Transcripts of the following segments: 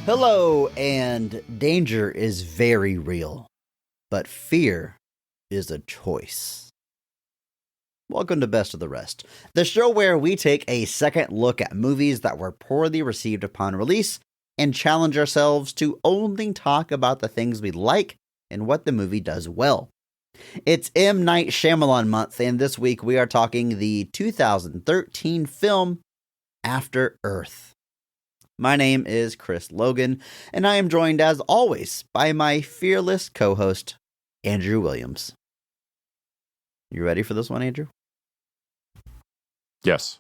Hello, and danger is very real, but fear is a choice. Welcome to Best of the Rest, the show where we take a second look at movies that were poorly received upon release and challenge ourselves to only talk about the things we like and what the movie does well. It's M Night Shyamalan month, and this week we are talking the 2013 film After Earth. My name is Chris Logan, and I am joined as always by my fearless co-host, Andrew Williams. You ready for this one, Andrew? Yes.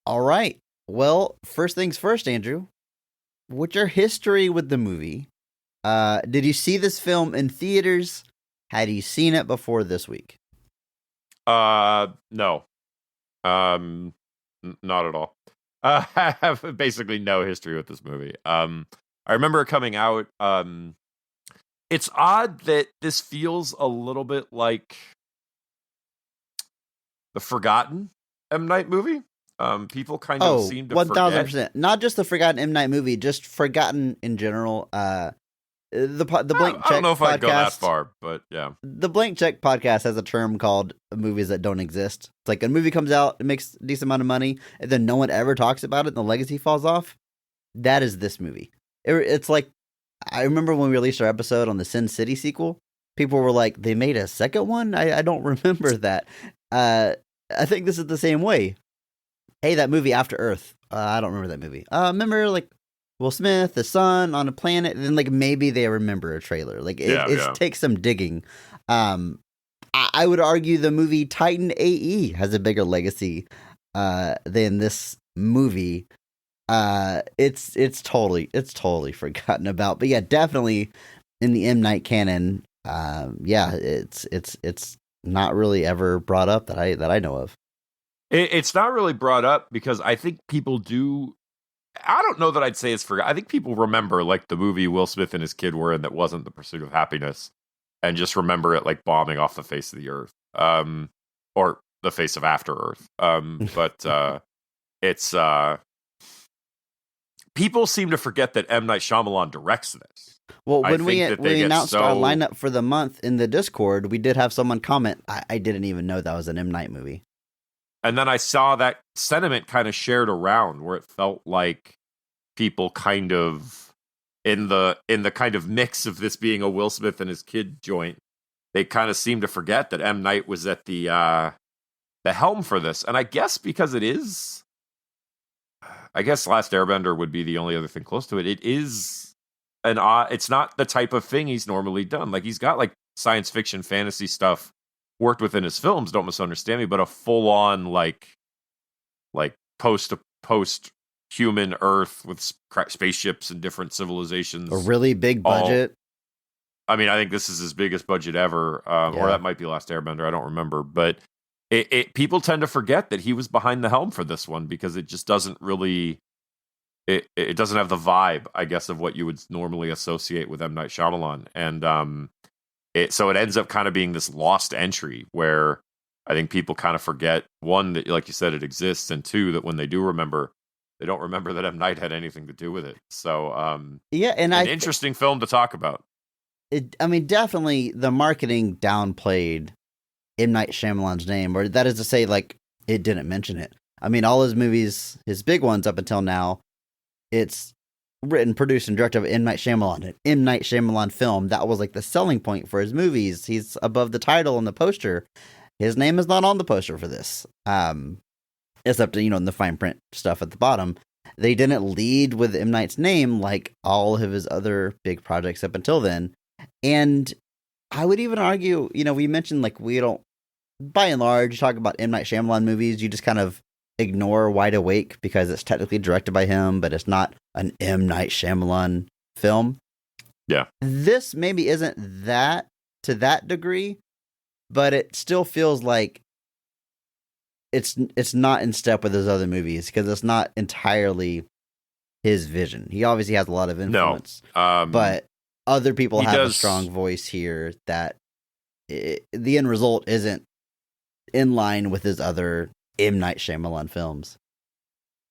All right. Well, first things first, Andrew. What's your history with the movie? Did you see this film in theaters? Had you seen it before this week? No. Not at all. I have basically no history with this movie. I remember it coming out. It's odd that this feels a little bit like the forgotten M. Night movie. People kind of seem to 1000%. Not just the forgotten M. Night movie, just forgotten in general. The Blank Check I don't know if podcast, I'd go that far, but yeah. The Blank Check podcast has a term called movies that don't exist. It's like a movie comes out, it makes a decent amount of money, and then no one ever talks about it, and the legacy falls off. That is this movie. It's like, I remember when we released our episode on the Sin City sequel, people were like, they made a second one? I don't remember that. I think this is the same way. Hey, that movie After Earth. I don't remember that movie. Remember, like, Will Smith, the sun on a planet, and then like maybe they remember a trailer. Like it takes some digging. I would argue the movie Titan AE has a bigger legacy than this movie. It's totally forgotten about. But yeah, definitely in the M Night canon. It's not really ever brought up that I know of. It's not really brought up because I think people do. I don't know that I'd say it's forgotten. I think people remember like the movie Will Smith and his kid were in that wasn't The Pursuit of Happiness, and just remember it like bombing off the face of the earth, or the face of After Earth. But it's people seem to forget that M Night Shyamalan directs this. Well, when we announced our lineup for the month in the Discord, we did have someone comment, I didn't even know that was an M Night movie. And then I saw that sentiment kind of shared around where it felt like people kind of in the kind of mix of this being a Will Smith and his kid joint, they kind of seem to forget that M. Night was at the helm for this. And I guess because Last Airbender would be the only other thing close to it. It is it's not the type of thing he's normally done. Like he's got like science fiction, fantasy stuff worked within his films, don't misunderstand me, but a full-on like post human Earth with spaceships and different civilizations, a really big budget. I mean, I think this is his biggest budget ever, or that might be Last Airbender. I don't remember, but people tend to forget that he was behind the helm for this one because it just doesn't really it doesn't have the vibe, I guess, of what you would normally associate with M. Night Shyamalan, and so it ends up kind of being this lost entry where I think people kind of forget, one, that, like you said, it exists, and two, that when they do remember, they don't remember that M. Night had anything to do with it. So, and an interesting film to talk about. Definitely the marketing downplayed M. Night Shyamalan's name, or that is to say, like, it didn't mention it. I mean, all his movies, his big ones up until now, it's written, produced, and directed by M. Night Shyamalan. An M. Night Shyamalan film. That was like the selling point for his movies. He's above the title on the poster. His name is not on the poster for this. Except, in the fine print stuff at the bottom. They didn't lead with M. Night's name like all of his other big projects up until then. And I would even argue, we mentioned like we don't, by and large, you talk about M. Night Shyamalan movies, you just kind of ignore Wide Awake because it's technically directed by him, but it's not an M. Night Shyamalan film. Yeah. This maybe isn't that to that degree, but it still feels like it's not in step with his other movies because it's not entirely his vision. He obviously has a lot of influence, but other people have a strong voice here that the end result isn't in line with his other M. Night Shyamalan films.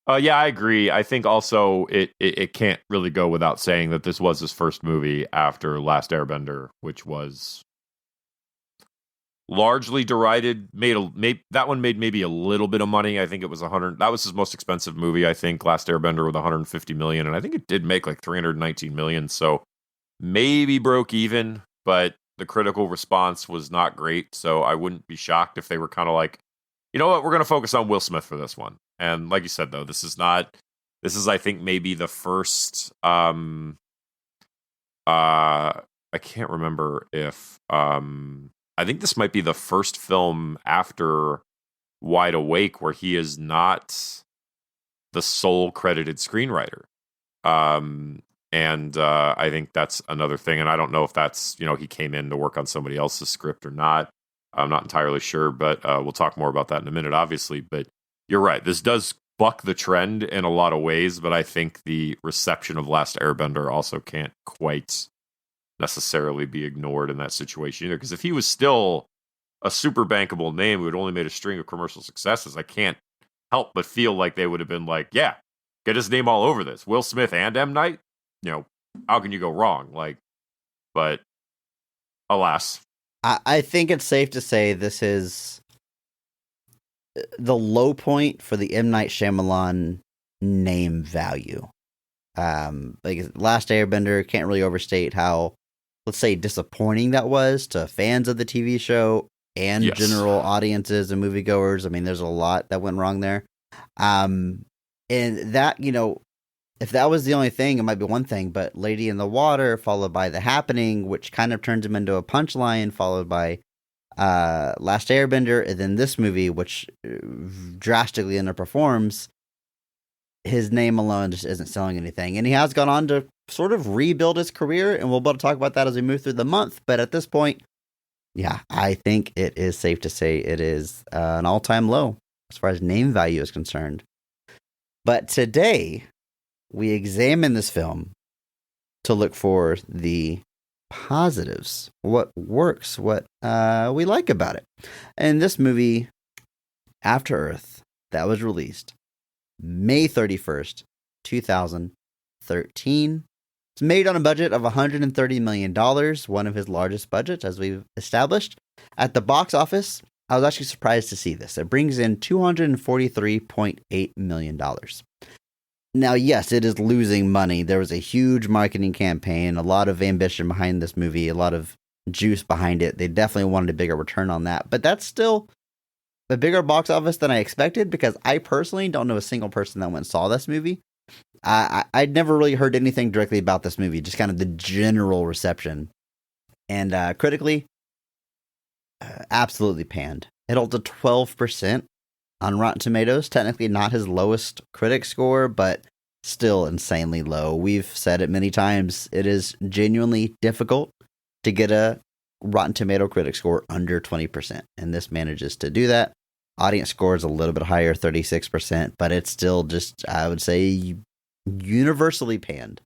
Yeah, I agree. I think also it can't really go without saying that this was his first movie after Last Airbender, which was largely derided. That one made maybe a little bit of money. I think it was 100. That was his most expensive movie. I think Last Airbender with 150 million, and I think it did make like 319 million. So maybe broke even, but the critical response was not great. So I wouldn't be shocked if they were kind of like, you know what, we're going to focus on Will Smith for this one. And like you said, though, this is I think maybe the first, I can't remember if, I think this might be the first film after Wide Awake where he is not the sole credited screenwriter. And I think that's another thing. And I don't know if that's, he came in to work on somebody else's script or not. I'm not entirely sure, but we'll talk more about that in a minute, obviously. But you're right. This does buck the trend in a lot of ways, but I think the reception of Last Airbender also can't quite necessarily be ignored in that situation either. Because if he was still a super bankable name who had only made a string of commercial successes, I can't help but feel like they would have been like, yeah, get his name all over this. Will Smith and M. Night, how can you go wrong? But alas. I think it's safe to say this is the low point for the M. Night Shyamalan name value. Like Last Airbender, can't really overstate how, let's say, disappointing that was to fans of the TV show and general audiences and moviegoers. I mean, there's a lot that went wrong there. And that, if that was the only thing, it might be one thing, but Lady in the Water, followed by The Happening, which kind of turns him into a punchline, followed by Last Airbender, and then this movie, which drastically underperforms, his name alone just isn't selling anything. And he has gone on to sort of rebuild his career, and we'll be able to talk about that as we move through the month. But at this point, yeah, I think it is safe to say it is an all-time low as far as name value is concerned. But today, we examine this film to look for the positives, what works, what we like about it. And this movie, After Earth, that was released May 31st, 2013. It's made on a budget of $130 million, one of his largest budgets, as we've established. At the box office, I was actually surprised to see this. It brings in $243.8 million. Now, yes, it is losing money. There was a huge marketing campaign, a lot of ambition behind this movie, a lot of juice behind it. They definitely wanted a bigger return on that. But that's still a bigger box office than I expected, because I personally don't know a single person that went and saw this movie. I'd never really heard anything directly about this movie, just kind of the general reception. And critically, absolutely panned. It holds a 12% on Rotten Tomatoes. Technically not his lowest critic score, but still insanely low. We've said it many times. It is genuinely difficult to get a Rotten Tomato critic score under 20%. And this manages to do that. Audience score is a little bit higher, 36%, but it's still just, I would say, universally panned.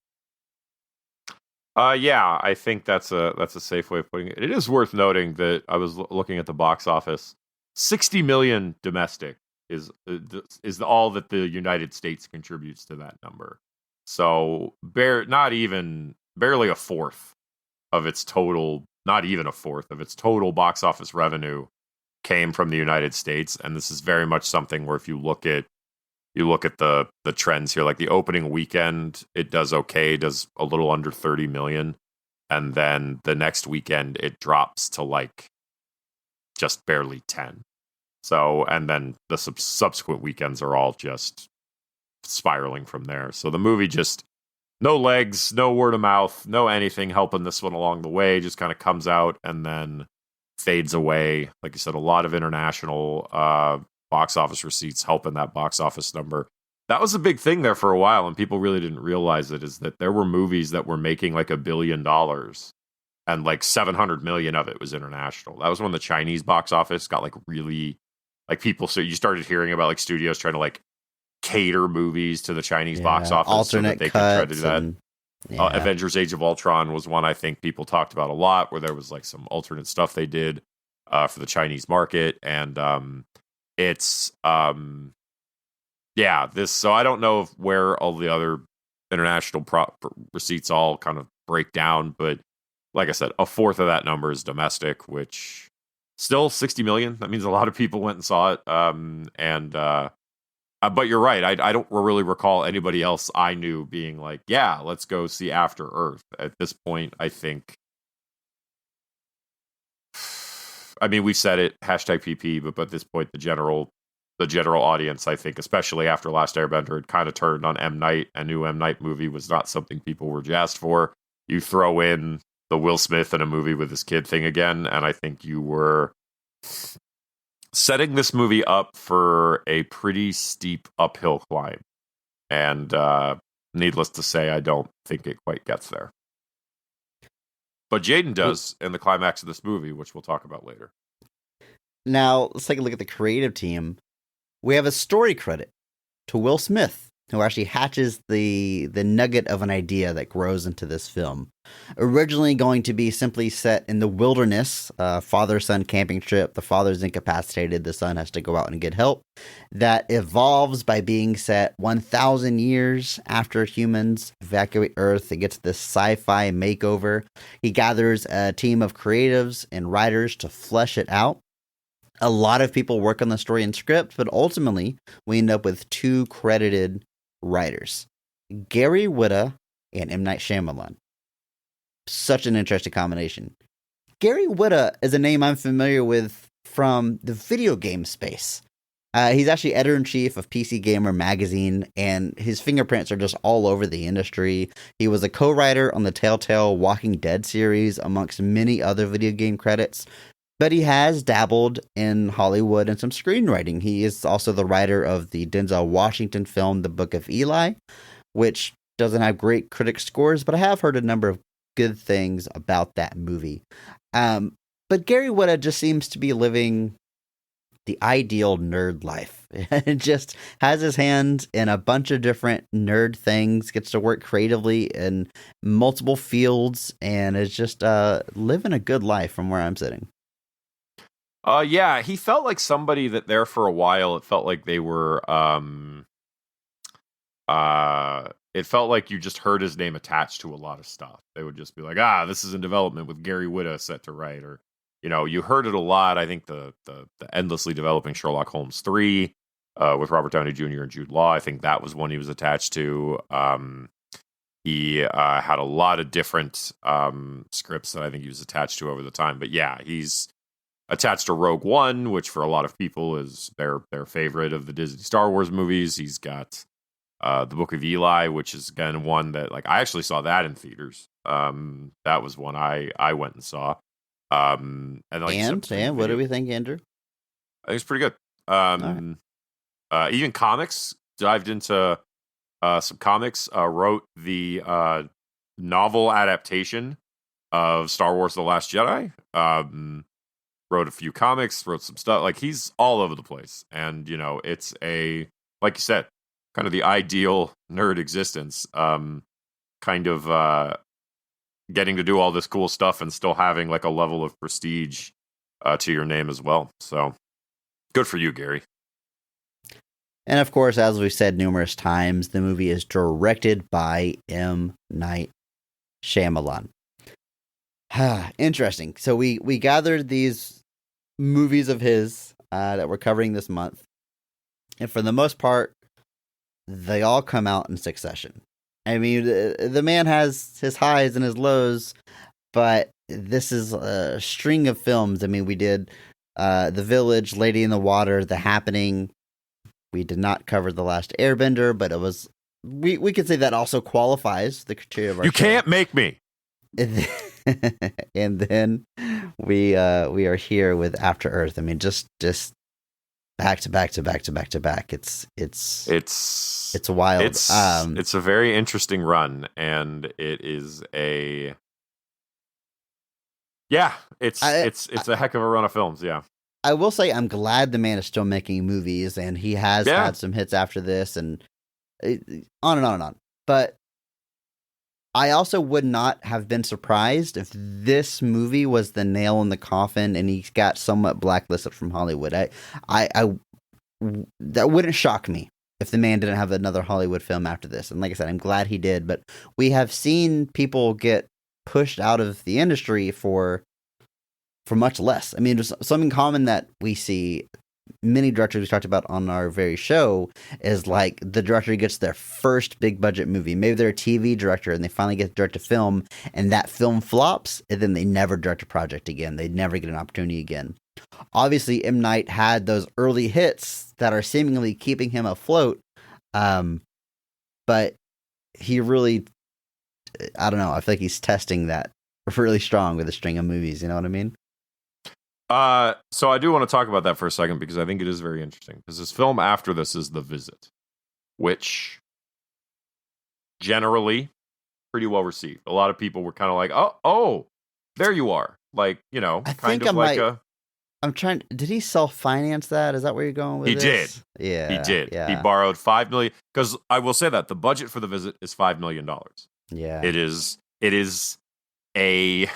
Yeah, I think that's a safe way of putting it. It is worth noting that I was looking at the box office. 60 million domestic is all that the United States contributes to that number. So barely a fourth of its total, not even a fourth of its total box office revenue came from the United States. And this is very much something where if you look at the trends here, like the opening weekend, it does okay, does a little under 30 million. And then the next weekend, it drops to like just barely 10. So, and then the subsequent weekends are all just spiraling from there. So the movie just, no legs, no word of mouth, no anything helping this one along the way, just kind of comes out and then fades away. Like you said, a lot of international box office receipts helping that box office number. That was a big thing there for a while, and people really didn't realize it, is that there were movies that were making like $1 billion, and like 700 million of it was international. That was when the Chinese box office got like really, like people, so you started hearing about like studios trying to like cater movies to the Chinese box office alternate so that they could try to do that. And, Avengers Age of Ultron was one I think people talked about a lot, where there was like some alternate stuff they did for the Chinese market. And it's Yeah, so I don't know where all the other international receipts all kind of break down, but like I said, a fourth of that number is domestic, which still 60 million. That means a lot of people went and saw it. But you're right. I don't really recall anybody else I knew being like, yeah, let's go see After Earth. At this point, I think, I mean, we've said it, hashtag PP, but at this point, the general audience, I think, especially after Last Airbender, had kind of turned on M. Night. A new M. Night movie was not something people were jazzed for. You throw in the Will Smith in a movie with his kid thing again, and I think you were setting this movie up for a pretty steep uphill climb. And needless to say, I don't think it quite gets there. But Jaden does in the climax of this movie, which we'll talk about later. Now, let's take a look at the creative team. We have a story credit to Will Smith, who actually hatches the nugget of an idea that grows into this film. Originally going to be simply set in the wilderness, father-son camping trip. The father's incapacitated. The son has to go out and get help. That evolves by being set 1,000 years after humans evacuate Earth. It gets this sci-fi makeover. He gathers a team of creatives and writers to flesh it out. A lot of people work on the story and script, but ultimately we end up with two credited writers, Gary Whitta and M. Night Shyamalan. Such an interesting combination. Gary Whitta is a name I'm familiar with from the video game space. He's actually editor-in-chief of PC Gamer magazine, and his fingerprints are just all over the industry. He was a co-writer on the Telltale Walking Dead series, amongst many other video game credits. But he has dabbled in Hollywood and some screenwriting. He is also the writer of the Denzel Washington film, The Book of Eli, which doesn't have great critic scores, but I have heard a number of good things about that movie. But Gary Whitta just seems to be living the ideal nerd life. It just has his hands in a bunch of different nerd things, gets to work creatively in multiple fields, and is just living a good life from where I'm sitting. Yeah, he felt like somebody that there for a while, it felt like they were, it felt like you just heard his name attached to a lot of stuff. They would just be like, this is in development with Gary Whitta set to write, or, you heard it a lot. I think the endlessly developing Sherlock Holmes 3, with Robert Downey Jr. and Jude Law, I think that was one he was attached to. He had a lot of different scripts that I think he was attached to over the time. But yeah, he's attached to Rogue One, which for a lot of people is their favorite of the Disney Star Wars movies. He's got The Book of Eli, which is again one that I actually saw that in theaters. That was one I went and saw. And what do we think, Andrew? I think it's pretty good. Even comics, dived into some comics. Wrote the novel adaptation of Star Wars: The Last Jedi. Wrote a few comics, wrote some stuff. He's all over the place. And, it's like you said, kind of the ideal nerd existence. Kind of getting to do all this cool stuff and still having a level of prestige to your name as well. So good for you, Gary. And of course, as we've said numerous times, the movie is directed by M. Night Shyamalan. Interesting. So we gathered these movies of his that we're covering this month, and for the most part, they all come out in succession. I mean, the man has his highs and his lows, but this is a string of films. I mean, we did The Village, Lady in the Water, The Happening. We did not cover The Last Airbender, but it was we could say that also qualifies the criteria of our You can't make me. And then we are here with After Earth. I mean, just back to back to back to back to back. It's wild. It's a very interesting run, and it is it's a heck of a run of films. Yeah, I will say I'm glad the man is still making movies, and he has had some hits after this, and on and on and on. But I also would not have been surprised if this movie was the nail in the coffin and he got somewhat blacklisted from Hollywood. I that wouldn't shock me. if the man didn't have another Hollywood film after this. And like I said, I'm glad he did. But we have seen people get pushed out of the industry for much less. I mean, there's something common that we see many directors we talked about on our very show is like the director gets their first big budget movie. Maybe they're a TV director and they finally get to direct a film, and that film flops, and then they never direct a project again. They never get an opportunity again. Obviously, M. Night had those early hits that are seemingly keeping him afloat, but he really, I don't know, I feel like he's testing that really strong with a string of movies, you know what I mean? So I do want to talk about that for a second because I think it is very interesting. Because his film after this is The Visit, which generally pretty well received. A lot of people were kind of like, oh, there you are. Like, you know, I'm trying. Did he self-finance that? Is that where you're going with this? He did. Yeah. He did. Yeah. He borrowed $5 million. Because I will say that the budget for The Visit is $5 million. Yeah. It is a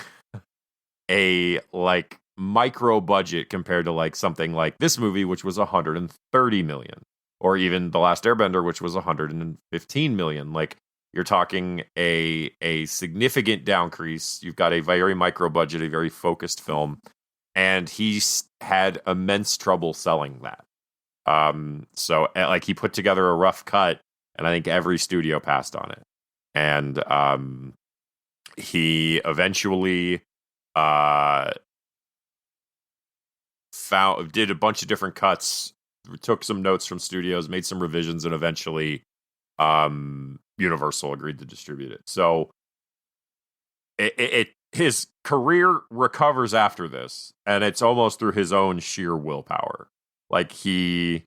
like micro budget compared to like something like this movie, which was 130 million, or even The Last Airbender, which was 115 million. Like, you're talking a significant downcrease. You've got a very micro budget, a very focused film, and he's had immense trouble selling that. So like, he put together a rough cut, and I think every studio passed on it. And he eventually did a bunch of different cuts, took some notes from studios, made some revisions, and eventually Universal agreed to distribute it. So his career recovers after this, and it's almost through his own sheer willpower. Like, he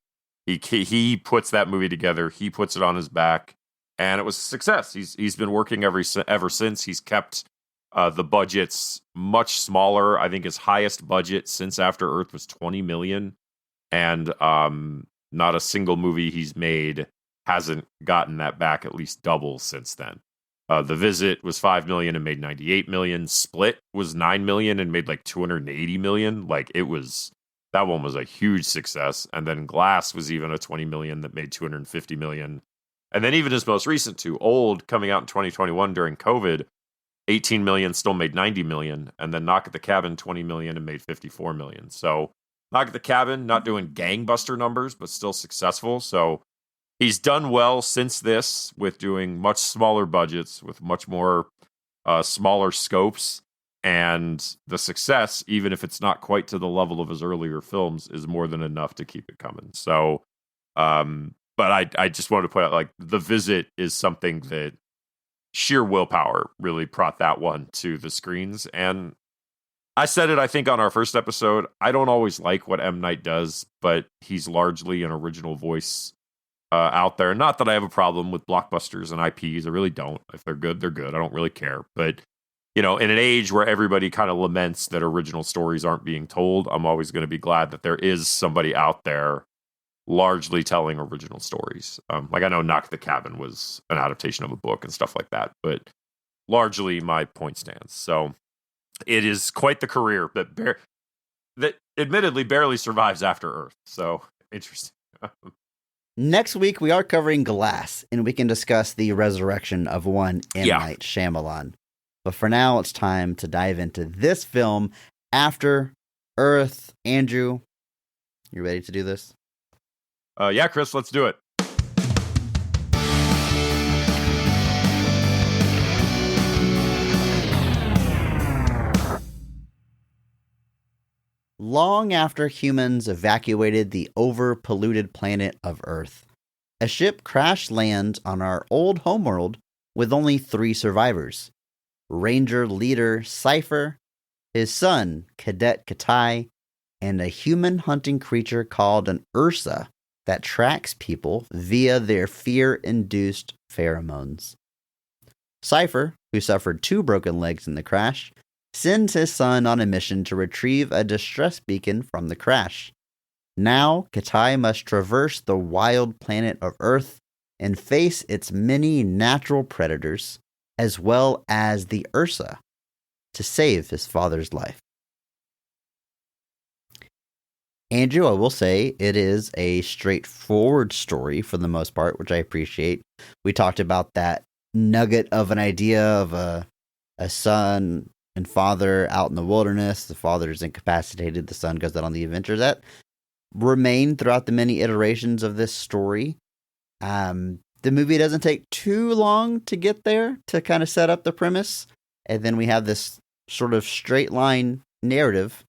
puts that movie together, he puts it on his back, and it was a success. He's been working ever since. He's kept the budget's much smaller. I think his highest budget since After Earth was 20 million. And not a single movie he's made hasn't gotten that back at least double since then. The Visit was 5 million and made 98 million. Split was 9 million and made like 280 million. Like, that one was a huge success. And then Glass was even a 20 million that made 250 million. And then even his most recent two, Old, coming out in 2021 during COVID, 18 million, still made 90 million, and then Knock at the Cabin, 20 million and made 54 million. So Knock at the Cabin, not doing gangbuster numbers, but still successful. So he's done well since this with doing much smaller budgets, with much more smaller scopes. And the success, even if it's not quite to the level of his earlier films, is more than enough to keep it coming. So, but I just wanted to point out, like, The Visit is something that sheer willpower really brought that one to the screens. And I said it, I think, on our first episode. I don't always like what M. Night does, but he's largely an original voice out there. Not that I have a problem with blockbusters and IPs. I really don't. If they're good, they're good. I don't really care. But, you know, in an age where everybody kind of laments that original stories aren't being told, I'm always going to be glad that there is somebody out there largely telling original stories. Like, I know Knock at the Cabin was an adaptation of a book and stuff like that, but largely my point stands. So it is quite the career that admittedly barely survives After Earth. So interesting. Next week, we are covering Glass, and we can discuss the resurrection of one M. Night Shyamalan. But for now, it's time to dive into this film, After Earth. Andrew, you ready to do this? Yeah, Chris, let's do it. Long after humans evacuated the over-polluted planet of Earth, a ship crash lands on our old homeworld with only 3 survivors. Ranger leader Cypher, his son, Cadet Katai, and a human hunting creature called an Ursa that tracks people via their fear-induced pheromones. Cypher, who suffered 2 broken legs in the crash, sends his son on a mission to retrieve a distress beacon from the crash. Now, Katai must traverse the wild planet of Earth and face its many natural predators, as well as the Ursa, to save his father's life. Andrew, I will say it is a straightforward story for the most part, which I appreciate. We talked about that nugget of an idea of a son and father out in the wilderness. The father is incapacitated. The son goes out on the adventure. That remained throughout the many iterations of this story. The movie doesn't take too long to get there to kind of set up the premise. And then we have this sort of straight line narrative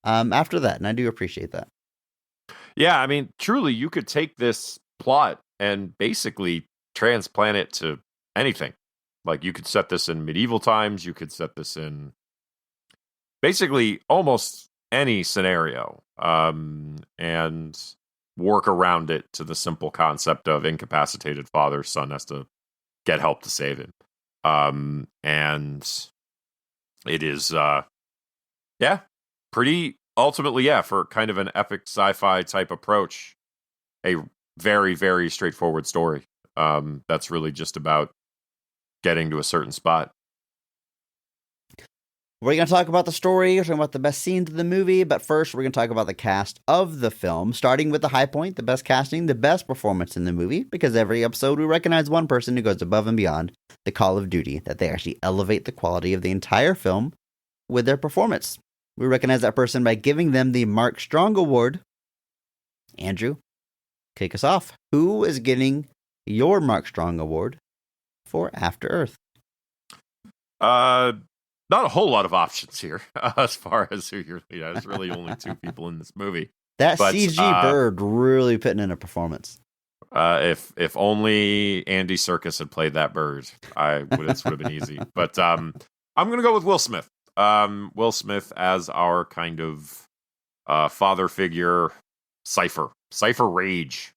after that. And I do appreciate that. Yeah, I mean, truly, you could take this plot and basically transplant it to anything. Like, you could set this in medieval times. You could set this in basically almost any scenario, and work around it to the simple concept of incapacitated father, son has to get help to save him. And it is, pretty ultimately, for kind of an epic sci-fi type approach, a very, very straightforward story. That's really just about getting to a certain spot. We're going to talk about the story, we're talking about the best scenes of the movie, but first we're going to talk about the cast of the film, starting with the high point, the best casting, the best performance in the movie, because every episode we recognize one person who goes above and beyond the call of duty, that they actually elevate the quality of the entire film with their performance. We recognize that person by giving them the Mark Strong Award. Andrew, kick us off. Who is getting your Mark Strong Award for After Earth? Not a whole lot of options here as far as who you're. There's really only two people in this movie. That CG bird really putting in a performance. If only Andy Serkis had played that bird, this would have been easy. But I'm gonna go with Will Smith. Will Smith as our kind of father figure, Cypher Rage.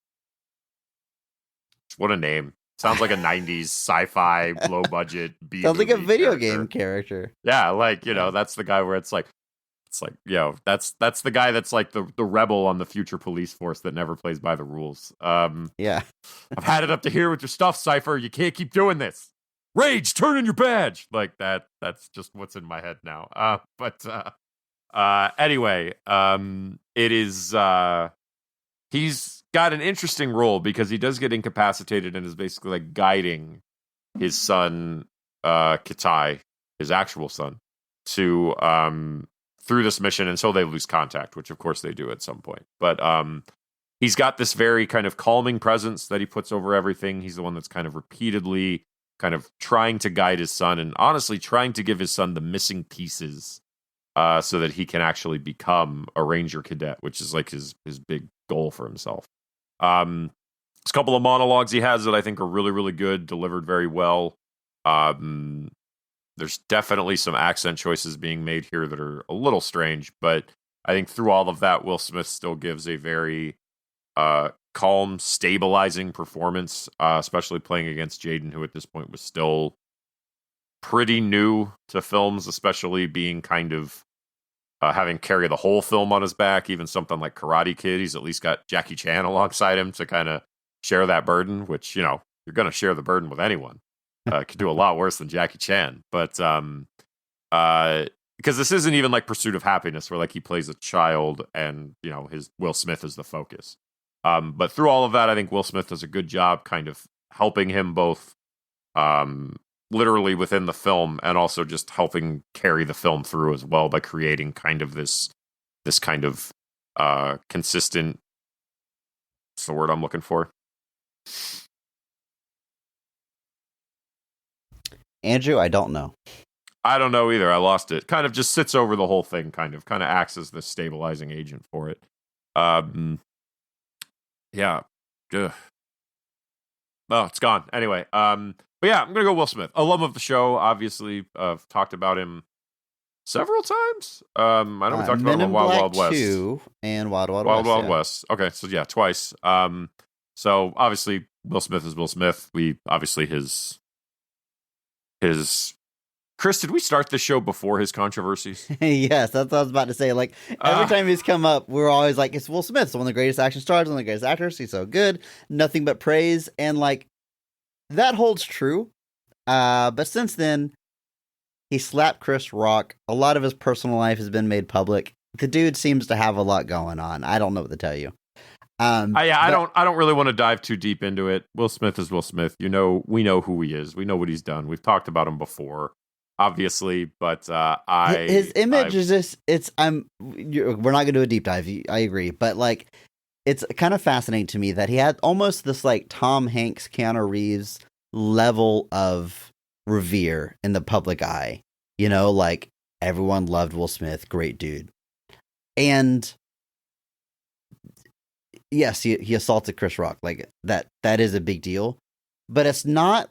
What a name. Sounds like a 90s sci-fi, low-budget B Sounds like a video character. game character. Yeah, that's the guy where it's like, that's the guy that's like the rebel on the future police force that never plays by the rules. Yeah. I've had it up to here with your stuff, Cypher. You can't keep doing this. Rage, turn in your badge. Like that. That's just what's in my head now. Anyway, it is, he's got an interesting role because he does get incapacitated and is basically like guiding his son, Kitai, his actual son, to through this mission until they lose contact, which of course they do at some point. But he's got this very kind of calming presence that he puts over everything. He's the one that's kind of repeatedly kind of trying to guide his son and honestly trying to give his son the missing pieces so that he can actually become a Ranger Cadet, which is like his big goal for himself. There's a couple of monologues he has that I think are really, really good, delivered very well. There's definitely some accent choices being made here that are a little strange, but I think through all of that, Will Smith still gives a very calm, stabilizing performance, especially playing against Jaden, who at this point was still pretty new to films, especially being kind of having carry the whole film on his back. Even something like Karate Kid, he's at least got Jackie Chan alongside him to kind of share that burden, which, you're going to share the burden with anyone. Could do a lot worse than Jackie Chan. But because this isn't even like Pursuit of Happiness, where like he plays a child and, his Will Smith is the focus. But through all of that, I think Will Smith does a good job kind of helping him both literally within the film and also just helping carry the film through as well by creating kind of this kind of consistent, what's the word I'm looking for? Andrew, I don't know. I don't know either. I lost it. Kind of just sits over the whole thing, kind of acts as the stabilizing agent for it. Yeah. Ugh. Oh, it's gone. Anyway, but yeah, I'm going to go Will Smith. Alum of the show, obviously. I've talked about him several times. I know we talked about him on Wild Wild West. 2 and Wild Wild West. Wild West. Okay, so yeah, twice. So obviously, Will Smith is Will Smith. We, obviously, his... Chris, did we start the show before his controversies? Yes, that's what I was about to say. Like, every time he's come up, we're always like, it's Will Smith. It's one of the greatest action stars, one of the greatest actors. He's so good. Nothing but praise. And, like, that holds true. But since then, he slapped Chris Rock. A lot of his personal life has been made public. the dude seems to have a lot going on. I don't know what to tell you. I don't really want to dive too deep into it. Will Smith is Will Smith. We know who he is. We know what he's done. We've talked about him before, obviously, but his image is this. We're not going to do a deep dive. I agree, but like, it's kind of fascinating to me that he had almost this like Tom Hanks, Keanu Reeves level of revere in the public eye. You know, like everyone loved Will Smith, great dude, and yes, he assaulted Chris Rock. Like that is a big deal. But it's not,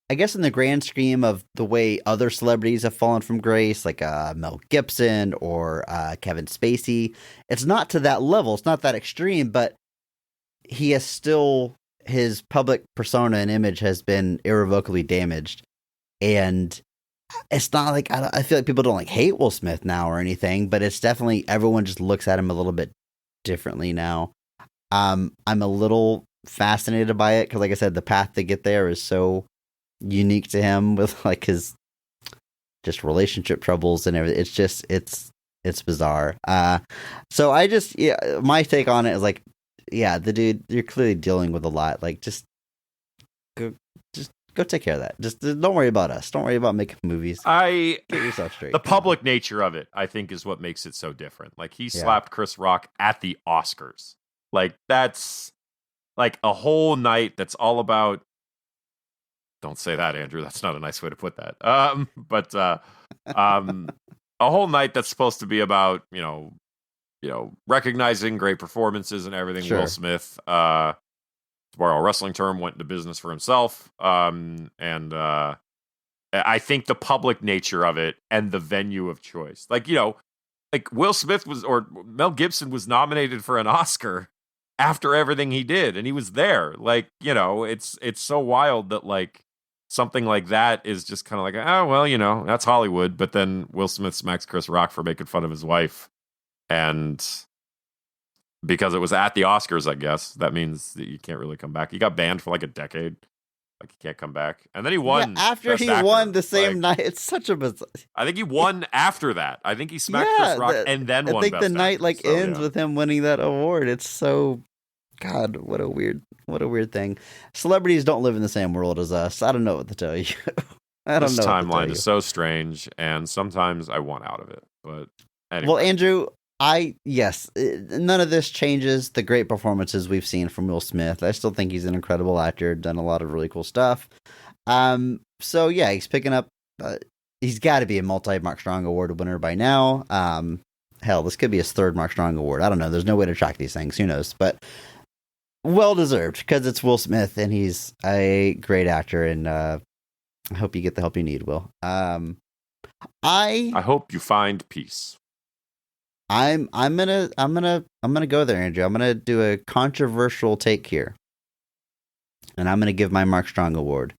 I guess, in the grand scheme of the way other celebrities have fallen from grace, like Mel Gibson or Kevin Spacey. It's not to that level. It's not that extreme, but he has still, his public persona and image has been irrevocably damaged. And it's not like, I feel like people don't like hate Will Smith now or anything, but it's definitely, everyone just looks at him a little bit differently now. I'm a little fascinated by it because, like I said, the path to get there is so unique to him with like his just relationship troubles and everything. It's just, it's bizarre. So my take on it is like, yeah, the dude, you're clearly dealing with a lot. Like, just go take care of that. Just don't worry about us. Don't worry about making movies. Get yourself straight. The public nature of it, I think, is what makes it so different. Like, he slapped Chris Rock at the Oscars. Like, that's like a whole night that's all about. Don't say that, Andrew. That's not a nice way to put that. But a whole night that's supposed to be about, recognizing great performances and everything. Sure. Will Smith, to borrow a wrestling term, went into business for himself. And I think the public nature of it and the venue of choice, like Will Smith or Mel Gibson was nominated for an Oscar after everything he did, and he was there. Like, it's so wild that like something like that is just kind of like, oh well, that's Hollywood. But then Will Smith smacks Chris Rock for making fun of his wife, and because it was at the Oscars, I guess that means that you can't really come back. He got banned for like a decade. Like, he can't come back. And then he won. Yeah, after he won the same night. It's such a bizarre. I think he won after that. I think he smacked Chris Rock and then won. I think the night ends with him winning that award. It's so, God, what a weird thing. Celebrities don't live in the same world as us. I don't know what to tell you. This timeline is so strange, and sometimes I want out of it. But anyway. Well, Andrew, none of this changes the great performances we've seen from Will Smith. I still think he's an incredible actor, done a lot of really cool stuff. So yeah, he's picking up, he's got to be a multi-Mark Strong Award winner by now. Hell, this could be his third Mark Strong Award. I don't know. There's no way to track these things. Who knows? But well-deserved, because it's Will Smith and he's a great actor, and I hope you get the help you need, Will. I hope you find peace. I'm gonna go there, Andrew. I'm gonna do a controversial take here, and I'm gonna give my Mark Strong Award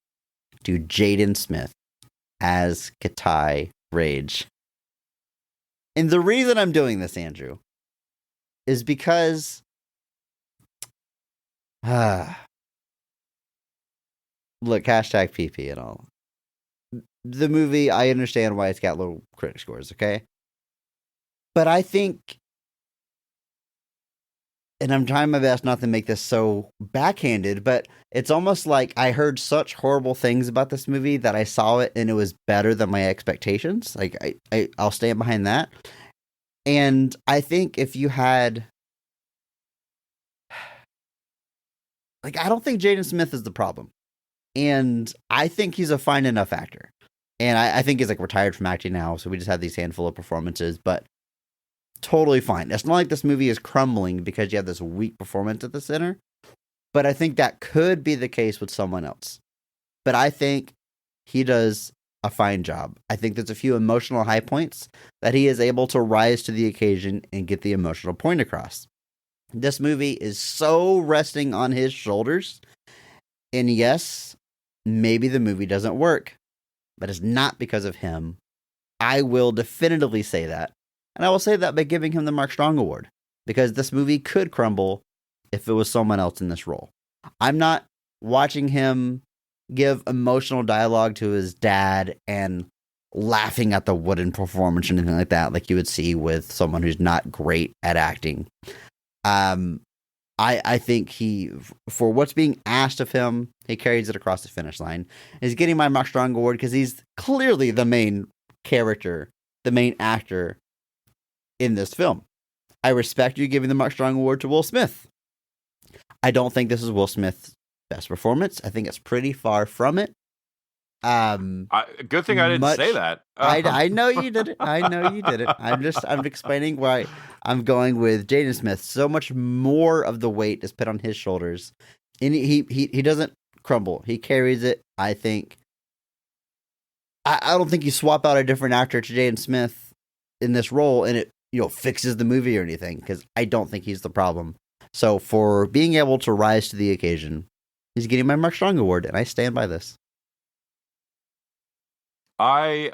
to Jaden Smith as Katai Rage. And the reason I'm doing this, Andrew, is because look, hashtag PP and all. The movie, I understand why it's got low critic scores, okay? But I think, and I'm trying my best not to make this so backhanded, but it's almost like I heard such horrible things about this movie that I saw it and it was better than my expectations. Like, I'll stand behind that. And I think if you had, like, I don't think Jaden Smith is the problem. And I think he's a fine enough actor. And I think he's like retired from acting now, so we just have these handful of performances, but totally fine. It's not like this movie is crumbling because you have this weak performance at the center, but I think that could be the case with someone else. But I think he does a fine job. I think there's a few emotional high points that he is able to rise to the occasion and get the emotional point across. This movie is so resting on his shoulders, and yes, maybe the movie doesn't work, but it's not because of him. I will definitively say that. And I will say that by giving him the Mark Strong Award, because this movie could crumble if it was someone else in this role. I'm not watching him give emotional dialogue to his dad and laughing at the wooden performance or anything like that, like you would see with someone who's not great at acting. I think for what's being asked of him, he carries it across the finish line. He's getting my Mark Strong award because he's clearly the main character, the main actor in this film. I respect you giving the Mark Strong award to Will Smith. I don't think this is Will Smith's best performance. I think it's pretty far from it. Good thing I didn't say that. I know you did it. I know you did it. I'm explaining why I'm going with Jaden Smith. So much more of the weight is put on his shoulders, and he doesn't crumble. He carries it. I think. I don't think you swap out a different actor to Jaden Smith in this role, and it fixes the movie or anything, because I don't think he's the problem. So for being able to rise to the occasion, he's getting my Mark Strong award, and I stand by this. I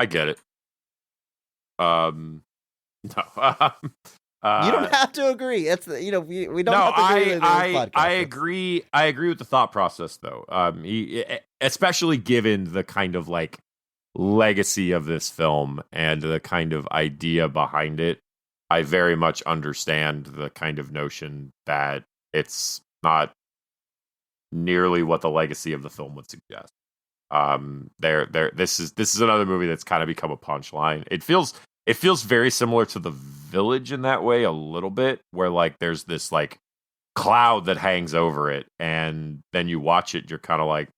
get it. No. You don't have to agree. It's we don't have to agree with this podcast. I agree. I agree with the thought process, though. Especially given the kind of like legacy of this film and the kind of idea behind it. I very much understand the kind of notion that it's not nearly what the legacy of the film would suggest. This is another movie that's kind of become a punchline. It feels very similar to The Village in that way, a little bit, where like there's this like cloud that hangs over it, and then you watch it, you're kind of like,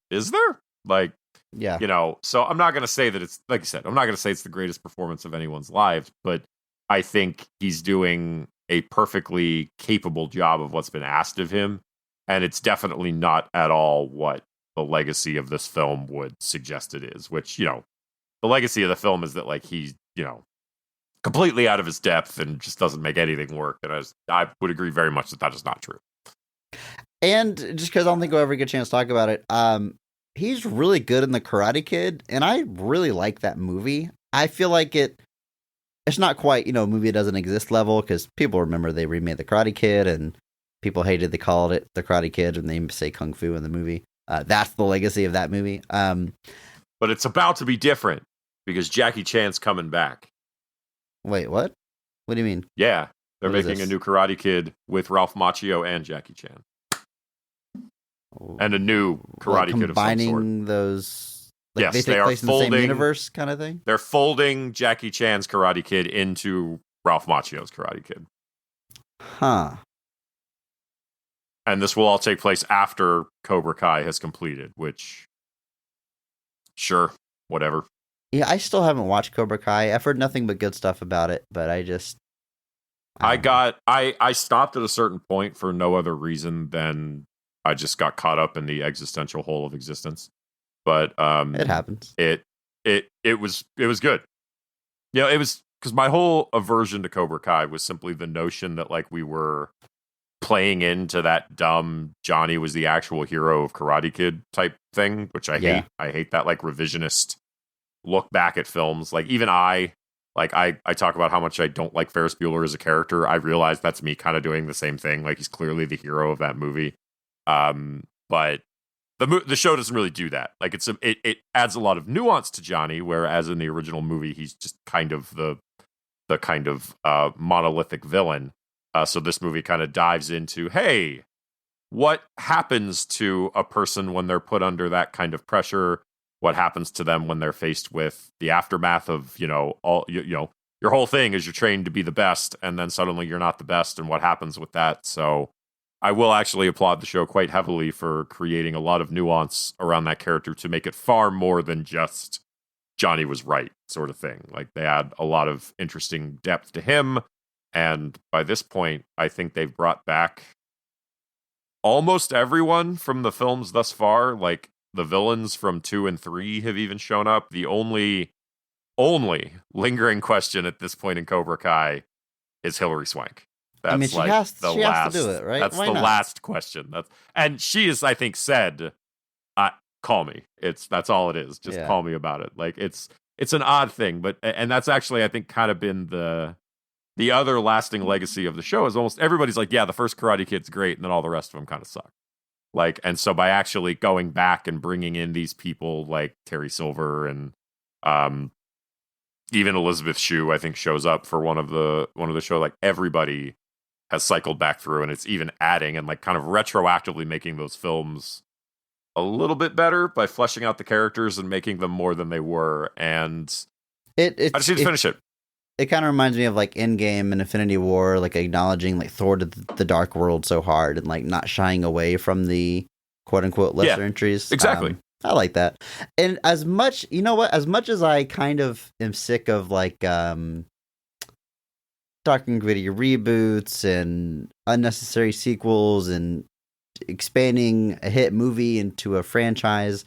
is there? Like, yeah, so I'm not gonna say that it's, like you said, I'm not gonna say it's the greatest performance of anyone's lives, but I think he's doing a perfectly capable job of what's been asked of him. And it's definitely not at all what the legacy of this film would suggest it is, which, the legacy of the film is that like he's, completely out of his depth and just doesn't make anything work. And I would agree very much that is not true. And just because I don't think we'll ever get a chance to talk about it, he's really good in The Karate Kid, and I really like that movie. I feel like it's not quite, a movie that doesn't exist level, because people remember they remade The Karate Kid, and people hated they called it The Karate Kid, and they say Kung Fu in the movie. That's the legacy of that movie. But it's about to be different, because Jackie Chan's coming back. Wait, what? What do you mean? Yeah, they're making a new Karate Kid with Ralph Macchio and Jackie Chan. And a new Karate Kid of some sort. Combining those... Yes, they take place in the same universe kind of thing? They're folding Jackie Chan's Karate Kid into Ralph Macchio's Karate Kid. Huh. And this will all take place after Cobra Kai has completed, which, sure, whatever. Yeah, I still haven't watched Cobra Kai. I've heard nothing but good stuff about it, but I stopped at a certain point for no other reason than I just got caught up in the existential hole of existence. But it happens. It was good. It was, because my whole aversion to Cobra Kai was simply the notion that like we were playing into that dumb Johnny was the actual hero of Karate Kid type thing, which I hate. I hate that like revisionist look back at films. Like even I talk about how much I don't like Ferris Bueller as a character. I realize that's me kind of doing the same thing. Like he's clearly the hero of that movie. But the show doesn't really do that. Like it adds a lot of nuance to Johnny, whereas in the original movie he's just kind of the kind of monolithic villain. So this movie kind of dives into, hey, what happens to a person when they're put under that kind of pressure? What happens to them when they're faced with the aftermath of all your whole thing is you're trained to be the best, and then suddenly you're not the best, and what happens with that? So I will actually applaud the show quite heavily for creating a lot of nuance around that character to make it far more than just Johnny was right sort of thing. Like they add a lot of interesting depth to him. And by this point, I think they've brought back almost everyone from the films thus far. Like the villains from 2 and 3 have even shown up. The only lingering question at this point in Cobra Kai is Hilary Swank. That's she has to do it, right? That's last question. And she is, I think, said, "Call me." That's all it is. Just call me about it. Like it's an odd thing, and that's actually, I think, kind of been the the other lasting legacy of the show is almost everybody's like, yeah, the first Karate Kid's great, and then all the rest of them kind of suck. Like, and so by actually going back and bringing in these people like Terry Silver and even Elizabeth Shue, I think, shows up for one of the show. Like, everybody has cycled back through, and it's even adding and like kind of retroactively making those films a little bit better by fleshing out the characters and making them more than they were. And I just need to finish it. It kind of reminds me of like Endgame and Infinity War, like acknowledging like Thor to the Dark World so hard and like not shying away from the quote unquote lesser entries. Exactly. I like that. And as much, you know what, as much as I kind of am sick of like dark and gritty reboots and unnecessary sequels and expanding a hit movie into a franchise,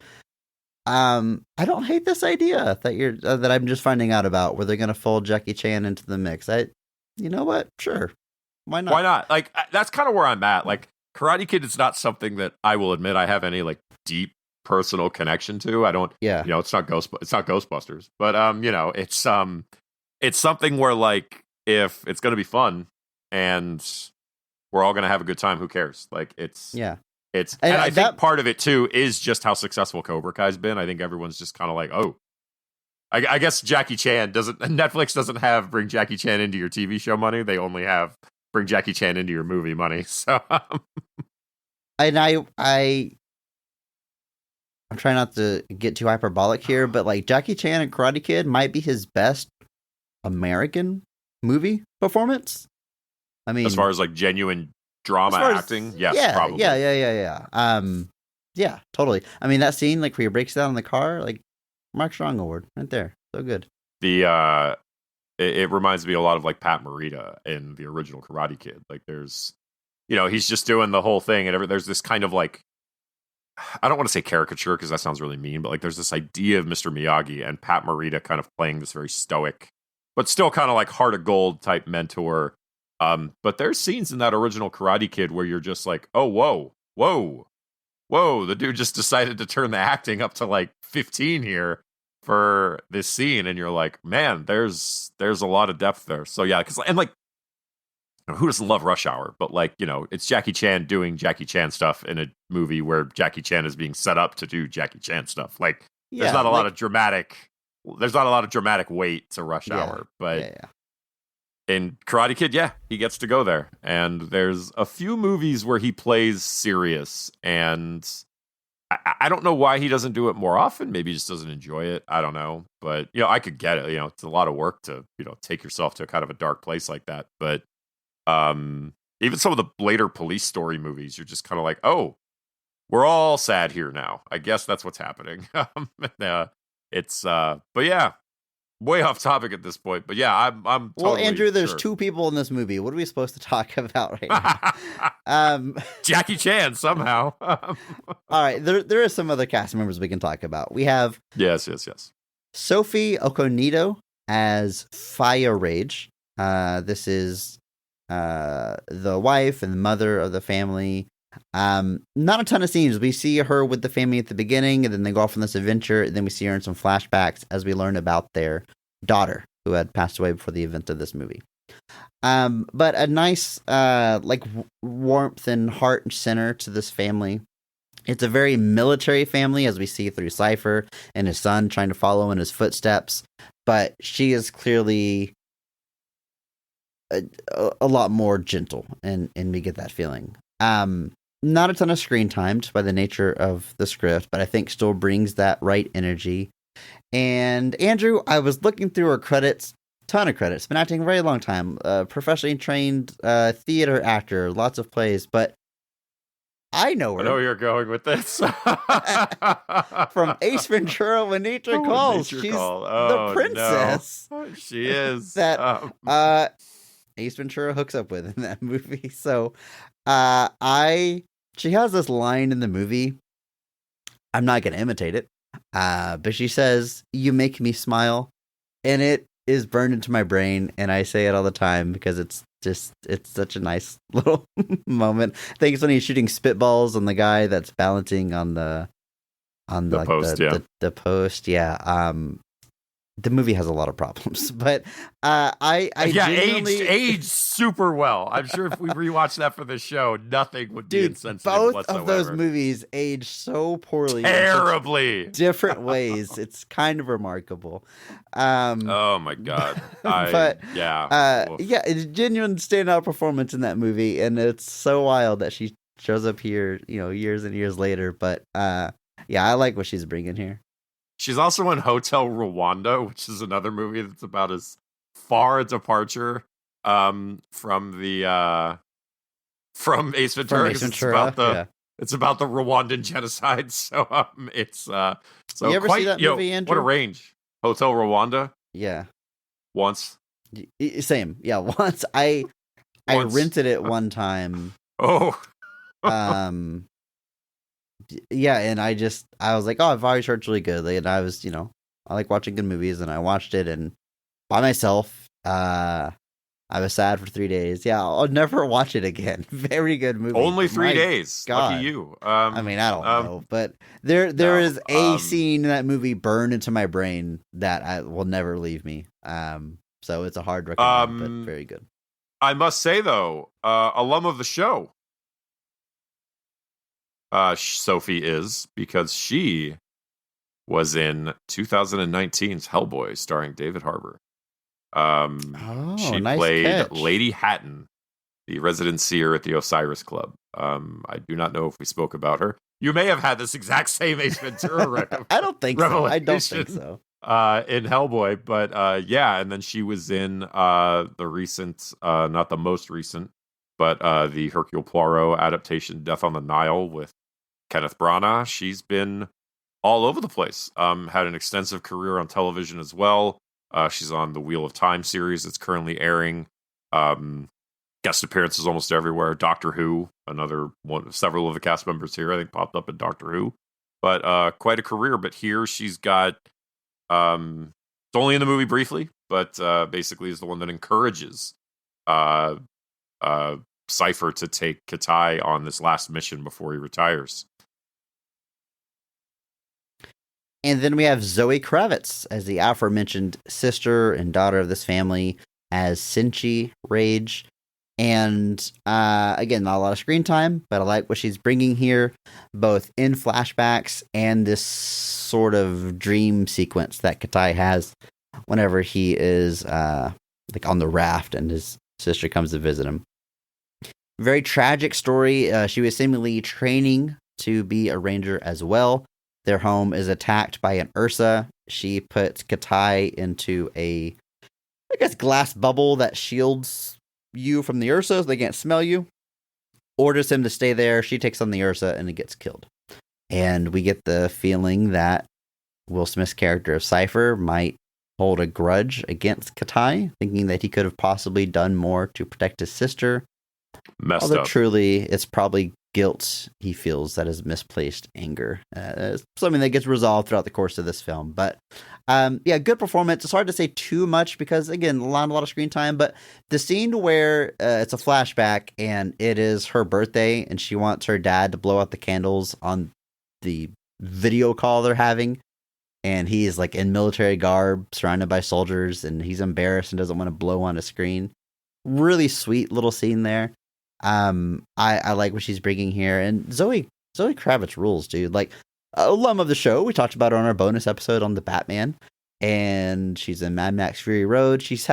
I don't hate this idea that I'm just finding out about, where they're gonna fold Jackie Chan into the mix. You know what? Sure, why not? Why not? Like, that's kind of where I'm at. Like, Karate Kid is not something that I will admit I have any like deep personal connection to. I don't. Yeah. You know, it's not Ghostbusters, but you know, it's something where like if it's gonna be fun and we're all gonna have a good time, who cares? Like, it's and I think part of it too is just how successful Cobra Kai's been. I think everyone's just kind of like, oh, I guess Netflix doesn't have bring Jackie Chan into your TV show money. They only have bring Jackie Chan into your movie money. So, and I'm trying not to get too hyperbolic here, but like Jackie Chan and Karate Kid might be his best American movie performance. I mean, as far as like genuine drama acting, yes, probably. Yeah, totally. I mean, that scene, like, where he breaks down in the car, like, Mark Strong award right there. So good. It reminds me a lot of like Pat Morita in the original Karate Kid. Like, there's, you know, he's just doing the whole thing, and there's this kind of like, I don't want to say caricature because that sounds really mean, but like there's this idea of Mr. Miyagi and Pat Morita kind of playing this very stoic, but still kind of like heart of gold type mentor. But there's scenes in that original Karate Kid where you're just like, oh, whoa, the dude just decided to turn the acting up to like 15 here for this scene, and you're like, man, there's a lot of depth there. So yeah, and like, who doesn't love Rush Hour? But like, you know, it's Jackie Chan doing Jackie Chan stuff in a movie where Jackie Chan is being set up to do Jackie Chan stuff. Like, there's not a lot of dramatic weight to Rush Hour, but in Karate Kid, he gets to go there. And there's a few movies where he plays serious, and I don't know why he doesn't do it more often. Maybe he just doesn't enjoy it. I don't know. But, you know, I could get it. You know, it's a lot of work to, you know, take yourself to kind of a dark place like that. But even some of the later Police Story movies, you're just kind of like, oh, we're all sad here now. I guess that's what's happening. But yeah, way off topic at this point. But yeah, I'm totally well, Andrew, there's two people in this movie. What are we supposed to talk about right now? Jackie Chan somehow. All right, there are some other cast members we can talk about. We have yes, Sophie Okonedo as Fire Rage. This is the wife and the mother of the family. Not a ton of scenes. We see her with the family at the beginning, and then they go off on this adventure, and then we see her in some flashbacks as we learn about their daughter who had passed away before the event of this movie. But a nice like warmth and heart and center to this family. It's a very military family, as we see through Cypher and his son trying to follow in his footsteps, but she is clearly a lot more gentle, and we get that feeling. Not a ton of screen time just by the nature of the script, but I think still brings that right energy. And Andrew, I was looking through her credits, ton of credits, been acting a very long time, professionally trained theater actor, lots of plays, but I know her. I know you're going with this. From Ace Ventura When Nature Calls. She's the princess. No. She is. That Ace Ventura hooks up with in that movie. So she has this line in the movie. I'm not going to imitate it. But she says, "You make me smile." And it is burned into my brain, and I say it all the time because it's such a nice little moment. I think it's when he's shooting spitballs on the guy that's balancing on the post. The post. Yeah. the movie has a lot of problems, but I genuinely... aged super well. I'm sure if we rewatched that for the show, nothing would be insensitive both whatsoever. of those movies aged so poorly, terribly, different ways. It's kind of remarkable. Oh my god! It's a genuine standout performance in that movie, and it's so wild that she shows up here, years and years later. But I like what she's bringing here. She's also in Hotel Rwanda, which is another movie that's about as far a departure from Ace Ventura. It's about the Rwandan genocide. So it's you ever see that movie, Andrew? What a range. Hotel Rwanda. Yeah. Once. Same. Yeah. Once I rented it one time. Oh. Yeah, and I was like, oh, I've always heard it's really good. And I was, I like watching good movies, and I watched it, and by myself, I was sad for 3 days. Yeah, I'll never watch it again. Very good movie. Only 3 days. God. Lucky you. I mean, I don't know, but there is a scene in that movie burned into my brain that I will never leave me. So it's a hard recommend, but very good. I must say though, alum of the show. Sophie is, because she was in 2019's Hellboy, starring David Harbour. She nice played catch. Lady Hatton, the resident seer at the Osiris Club. I do not know if we spoke about her. You may have had this exact same Ace Ventura I don't think so. I don't think so. In Hellboy, but and then she was in the recent, not the most recent, but the Hercule Poirot adaptation, Death on the Nile, with Kenneth Branagh. She's been all over the place. Had an extensive career on television as well. She's on the Wheel of Time series that's currently airing. Guest appearances almost everywhere. Doctor Who, another one. Several of the cast members here, I think, popped up in Doctor Who. But quite a career. But here she's got... it's only in the movie briefly, but basically is the one that encourages Cypher to take Katai on this last mission before he retires. And then we have Zoe Kravitz as the aforementioned sister and daughter of this family as Sinchi Rage. And again, not a lot of screen time, but I like what she's bringing here, both in flashbacks and this sort of dream sequence that Katai has whenever he is like on the raft and his sister comes to visit him. Very tragic story. She was seemingly training to be a ranger as well. Their home is attacked by an Ursa. She puts Katai into a, glass bubble that shields you from the Ursa so they can't smell you. Orders him to stay there. She takes on the Ursa and he gets killed. And we get the feeling that Will Smith's character of Cypher might hold a grudge against Katai, thinking that he could have possibly done more to protect his sister. Although truly, it's probably guilt he feels that is misplaced anger. Something that gets resolved throughout the course of this film. But good performance. It's hard to say too much because, again, a lot of screen time. But the scene where it's a flashback and it is her birthday and she wants her dad to blow out the candles on the video call they're having. And he's like in military garb, surrounded by soldiers, and he's embarrassed and doesn't want to blow on a screen. Really sweet little scene there. I like what she's bringing here, and Zoe Kravitz rules, dude. Like, alum of the show, we talked about her on our bonus episode on the Batman, and she's in Mad Max Fury Road. She's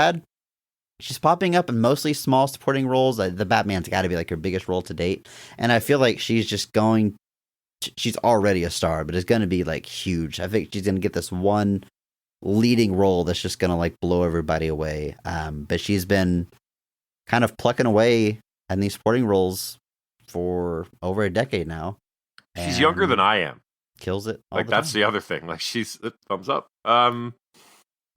popping up in mostly small supporting roles. The Batman's got to be like her biggest role to date, and I feel like she's already a star, but it's going to be like huge. I think she's going to get this one leading role that's just going to like blow everybody away. But she's been kind of plucking away in these supporting roles for over a decade now. She's younger than I am. Kills it. Like, that's the other thing. Like, she's thumbs up. So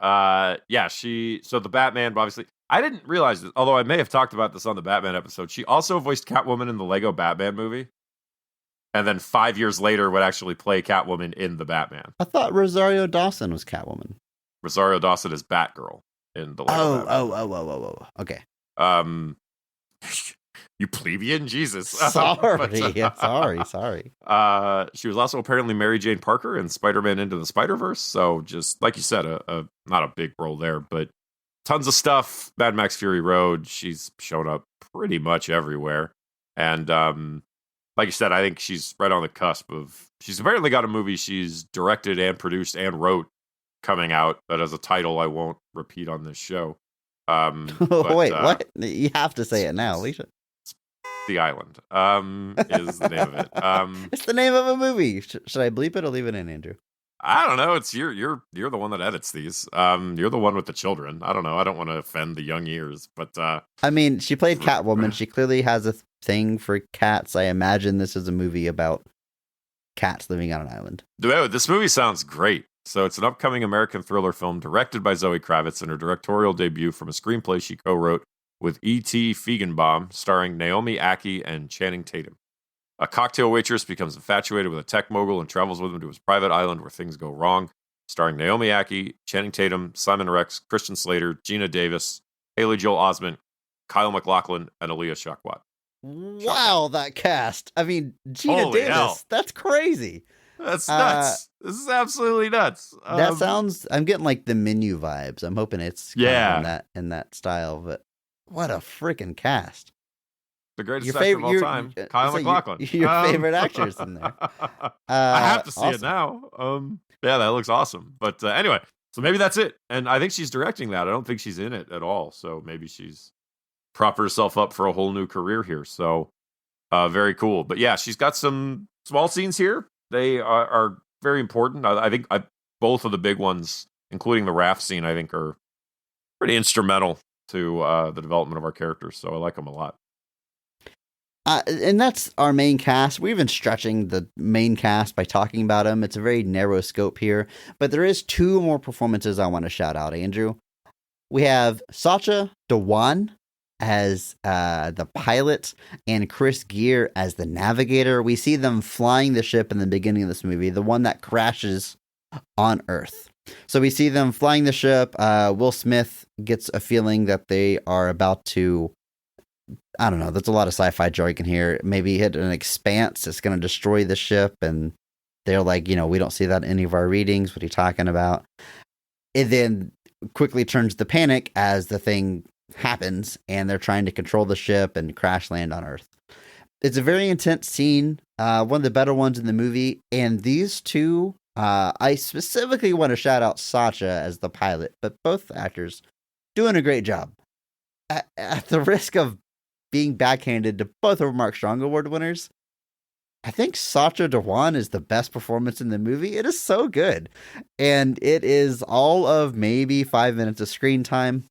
the Batman, obviously, I didn't realize this, although I may have talked about this on the Batman episode. She also voiced Catwoman in the Lego Batman movie. And then 5 years later would actually play Catwoman in the Batman. I thought Rosario Dawson was Catwoman. Rosario Dawson is Batgirl in the Lego Batman. Oh. Okay. You plebeian, Jesus. Sorry. She was also apparently Mary Jane Parker in Spider-Man Into the Spider-Verse. So just like you said, a not a big role there, but tons of stuff. Mad Max Fury Road. She's shown up pretty much everywhere. And like you said, I think she's right on the cusp of. She's apparently got a movie she's directed and produced and wrote coming out that has a title I won't repeat on this show. Wait, what? You have to say it now, Alicia. The Island is the name of it. It's the name of a movie. Should I bleep it or leave it in, Andrew? I don't know. It's you're the one that edits these. You're the one with the children. I don't know. I don't want to offend the young ears, but I mean, she played Catwoman. She clearly has a thing for cats. I imagine this is a movie about cats living on an island. This movie sounds great. So it's an upcoming American thriller film directed by Zoe Kravitz and her directorial debut from a screenplay she co-wrote with E.T. Feigenbaum, starring Naomi Ackie and Channing Tatum. A cocktail waitress becomes infatuated with a tech mogul and travels with him to his private island where things go wrong. Starring Naomi Ackie, Channing Tatum, Simon Rex, Christian Slater, Gina Davis, Haley Joel Osment, Kyle MacLachlan, and Aaliyah Shawkat. Wow, that cast. I mean, Gina Holy Davis. hell. That's crazy. That's nuts. This is absolutely nuts. That sounds. I'm getting like the Menu vibes. I'm hoping it's kind of in that style. But what a freaking cast! The greatest actor of all time, Kyle MacLachlan. Your favorite actors in there. I have to see it now. Yeah, that looks awesome. But anyway, so maybe that's it. And I think she's directing that. I don't think she's in it at all. So maybe she's propped herself up for a whole new career here. So very cool. But yeah, she's got some small scenes here. They are very important. I think both of the big ones, including the raft scene, I think are pretty instrumental to the development of our characters. So I like them a lot. And that's our main cast. We've been stretching the main cast by talking about them. It's a very narrow scope here. But there is two more performances I want to shout out, Andrew. We have Sacha Dhawan as the pilot and Chris Gere as the navigator. We see them flying the ship in the beginning of this movie, the one that crashes on Earth. So we see them flying the ship. Will Smith gets a feeling that they are about to, I don't know, there's a lot of sci-fi jargon here, maybe hit an expanse that's going to destroy the ship. And they're like, we don't see that in any of our readings. What are you talking about? It then quickly turns to panic as the thing happens and they're trying to control the ship and crash land on Earth. It's a very intense scene, one of the better ones in the movie. And these two, I specifically want to shout out Sacha as the pilot, but both actors doing a great job. At the risk of being backhanded to both of Mark Strong Award winners, I think Sacha Dhawan is the best performance in the movie. It is so good. And it is all of maybe 5 minutes of screen time,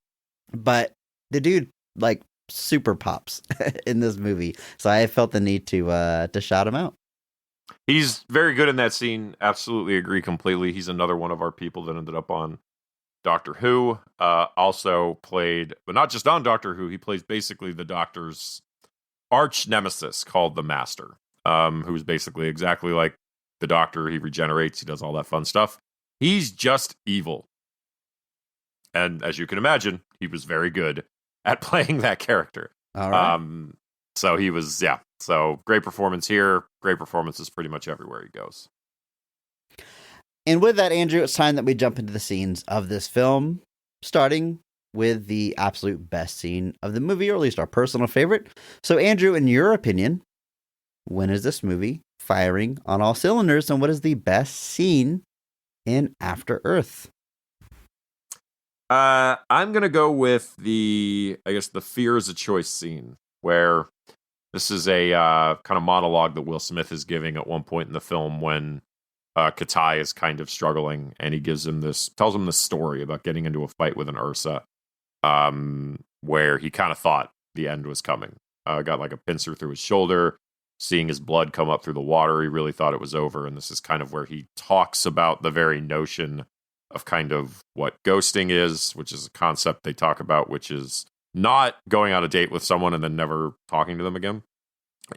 but the dude like super pops in this movie. So I felt the need to shout him out. He's very good in that scene. Absolutely agree completely. He's another one of our people that ended up on Doctor Who. Also played, but not just on Doctor Who, he plays basically the Doctor's arch nemesis called the Master, who's basically exactly like the Doctor. He regenerates, he does all that fun stuff. He's just evil. And as you can imagine, he was very good at playing that character. All right. So he was, yeah. So great performance here. Great performances pretty much everywhere he goes. And with that, Andrew, it's time that we jump into the scenes of this film, starting with the absolute best scene of the movie, or at least our personal favorite. So, Andrew, in your opinion, when is this movie firing on all cylinders, and what is the best scene in After Earth? I'm going to go with the fear is a choice scene, where this is a kind of monologue that Will Smith is giving at one point in the film when Katai is kind of struggling, and he tells him this story about getting into a fight with an Ursa, where he kind of thought the end was coming. Got like a pincer through his shoulder, seeing his blood come up through the water. He really thought it was over. And this is kind of where he talks about the very notion of kind of what ghosting is, which is a concept they talk about, which is not going on a date with someone and then never talking to them again.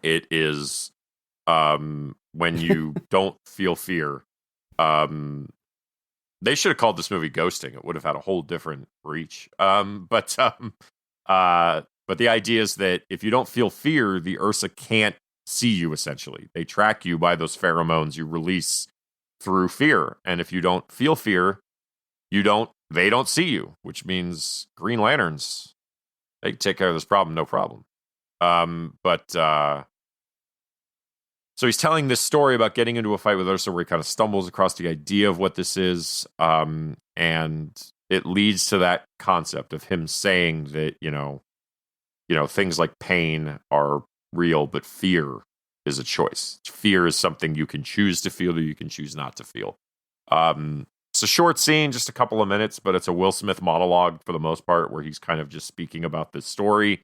It is when you don't feel fear. They should have called this movie Ghosting. It would have had a whole different reach. But But the idea is that if you don't feel fear, the Ursa can't see you, essentially. They track you by those pheromones you release through fear. And if you don't feel fear, they don't see you, which means Green Lanterns, they can take care of this problem, no problem. So he's telling this story about getting into a fight with Ursa where he kind of stumbles across the idea of what this is. And it leads to that concept of him saying that, things like pain are real, but fear is a choice. Fear is something you can choose to feel or you can choose not to feel. It's a short scene, just a couple of minutes, but it's a Will Smith monologue for the most part, where he's kind of just speaking about this story.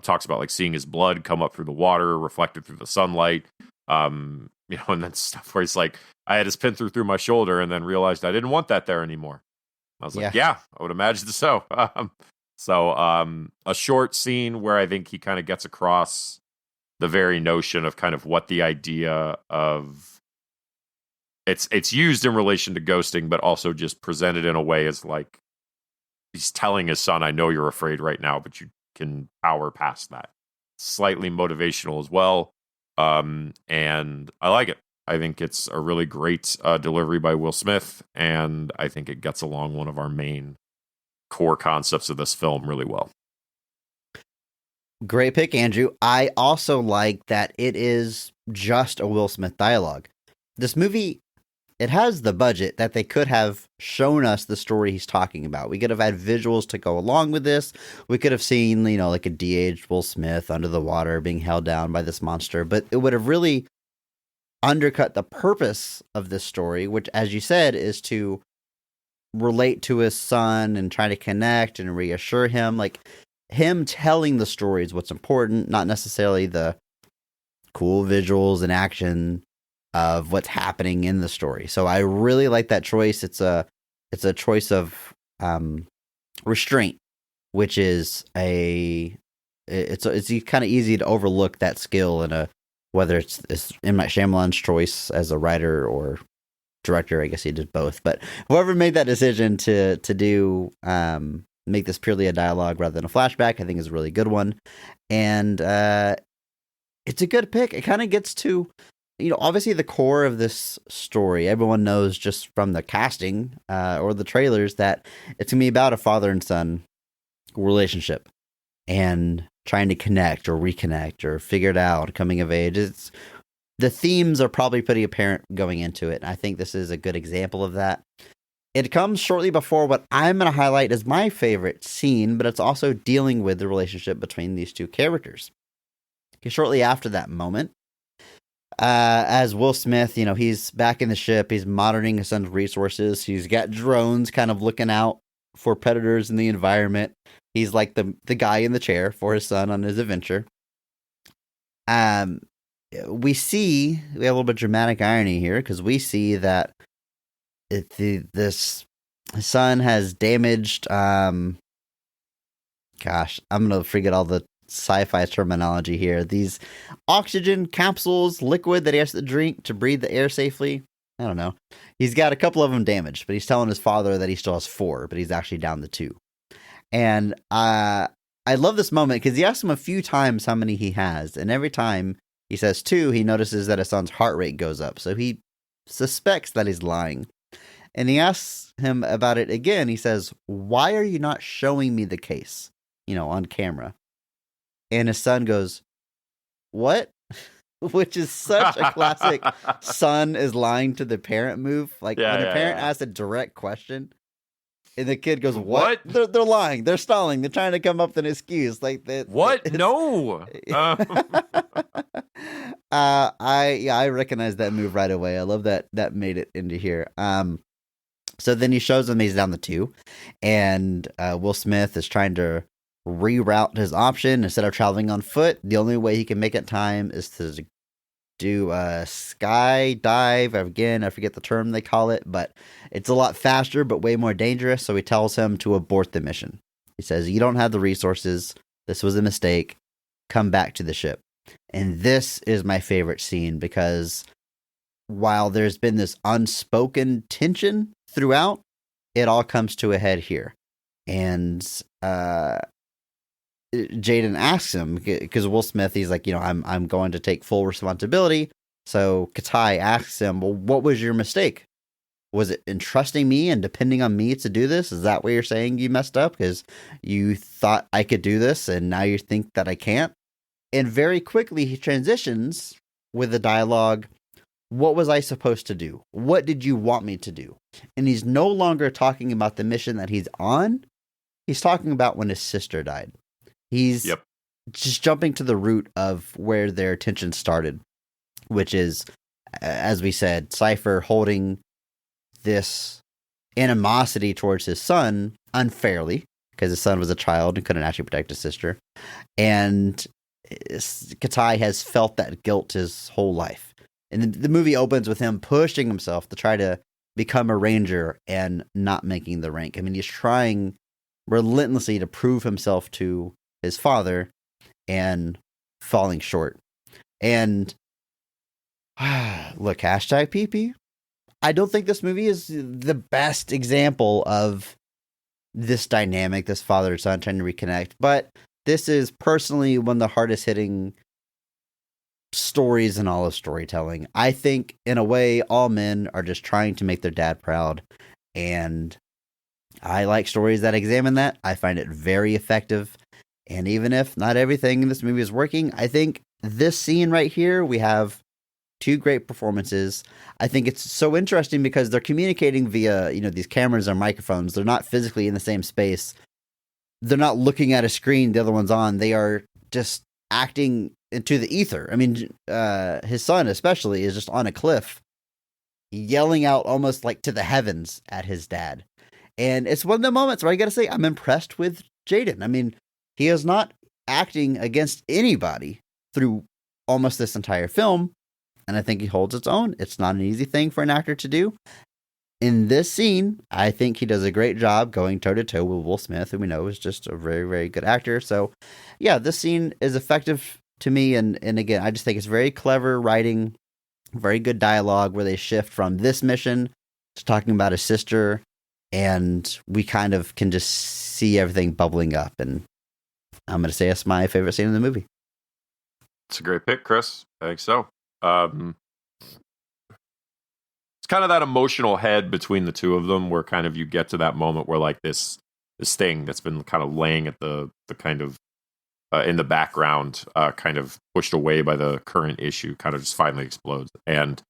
Talks about like seeing his blood come up through the water, reflected through the sunlight. And then stuff where he's like, I had his pin through my shoulder and then realized I didn't want that there anymore. I was like, yeah, I would imagine so. A short scene where I think he kind of gets across the very notion of kind of what the idea of it's used in relation to ghosting, but also just presented in a way as like he's telling his son, I know you're afraid right now, but you can power past that. Slightly motivational as well. And I like it. I think it's a really great delivery by Will Smith, and I think it gets along one of our main core concepts of this film really well. Great pick, Andrew. I also like that it is just a Will Smith dialogue. This movie, it has the budget that they could have shown us the story he's talking about. We could have had visuals to go along with this. We could have seen, like a de-aged Will Smith under the water being held down by this monster, but it would have really undercut the purpose of this story, which, as you said, is to relate to his son and try to connect and reassure him. Like, him telling the story is what's important, not necessarily the cool visuals and action of what's happening in the story. So I really like that choice. It's a choice of restraint, which is it's kind of easy to overlook that skill in whether it's M Night Shyamalan's choice as a writer or director. I guess he did both, but whoever made that decision to do make this purely a dialogue rather than a flashback, I think is a really good one. And it's a good pick. It kind of gets to, obviously the core of this story. Everyone knows just from the casting or the trailers that it's going to be about a father and son relationship and trying to connect or reconnect or figure it out, coming of age. The themes are probably pretty apparent going into it. And I think this is a good example of that. It comes shortly before what I'm going to highlight as my favorite scene, but it's also dealing with the relationship between these two characters. Shortly after that moment, as Will Smith, he's back in the ship, he's monitoring his son's resources, he's got drones kind of looking out for predators in the environment. He's like the guy in the chair for his son on his adventure. We have a little bit of dramatic irony here, because we see that this son has damaged, I'm going to forget all the sci-fi terminology here. These oxygen capsules, liquid that he has to drink to breathe the air safely. I don't know. He's got a couple of them damaged, but he's telling his father that he still has 4, but he's actually down to 2. And I love this moment because he asks him a few times how many he has, and every time he says 2, he notices that his son's heart rate goes up. So he suspects that he's lying. And he asks him about it again. He says, why are you not showing me the case, on camera? And his son goes, what? Which is such a classic son is lying to the parent move. Like when a parent asks a direct question and the kid goes, what? They're lying. They're stalling. They're trying to come up with an excuse. Like that. What? No. I recognize that move right away. I love that made it into here. So then he shows him he's down the 2, and Will Smith is trying to reroute his option. Instead of traveling on foot, the only way he can make it time is to do a sky dive. Again, I forget the term they call it, but it's a lot faster but way more dangerous. So he tells him to abort the mission. He says, you don't have the resources, this was a mistake, come back to the ship. And this is my favorite scene, because while there's been this unspoken tension throughout, it all comes to a head here. And Jaden asks him, because Will Smith, he's like, I'm going to take full responsibility. So Katai asks him, well, what was your mistake? Was it entrusting me and depending on me to do this? Is that what you're saying you messed up? Because you thought I could do this and now you think that I can't? And very quickly he transitions with the dialogue, what was I supposed to do? What did you want me to do? And he's no longer talking about the mission that he's on. He's talking about when his sister died. He's just jumping to the root of where their tension started, which is, as we said, Cypher holding this animosity towards his son unfairly, because his son was a child and couldn't actually protect his sister. And Katai has felt that guilt his whole life. And the movie opens with him pushing himself to try to become a ranger and not making the rank. I mean, he's trying relentlessly to prove himself to his father and falling short. And look, hashtag PP. I don't think this movie is the best example of this dynamic, this father and son trying to reconnect, but this is personally one of the hardest hitting stories in all of storytelling. I think, in a way, all men are just trying to make their dad proud, and I like stories that examine that. I find it very effective, and even if not everything in this movie is working, I think this scene right here, we have two great performances. I think it's so interesting because they're communicating via, these cameras or microphones. They're not physically in the same space. They're not looking at a screen the other one's on. They are just acting into the ether. I mean, his son especially is just on a cliff, yelling out almost like to the heavens at his dad. And it's one of the moments where I got to say, I'm impressed with Jaden. I mean, he is not acting against anybody through almost this entire film. And I think he holds its own. It's not an easy thing for an actor to do. In this scene, I think he does a great job going toe-to-toe with Will Smith, who we know is just a very, very good actor. So, yeah, this scene is effective to me. And again, I just think it's very clever writing, very good dialogue where they shift from this mission to talking about his sister. And we kind of can just see everything bubbling up. And I'm going to say it's my favorite scene in the movie. It's a great pick, Chris. I think so. It's kind of that emotional head between the two of them where kind of you get to that moment where like this thing that's been kind of laying at the kind of in the background, kind of pushed away by the current issue, kind of just finally explodes. And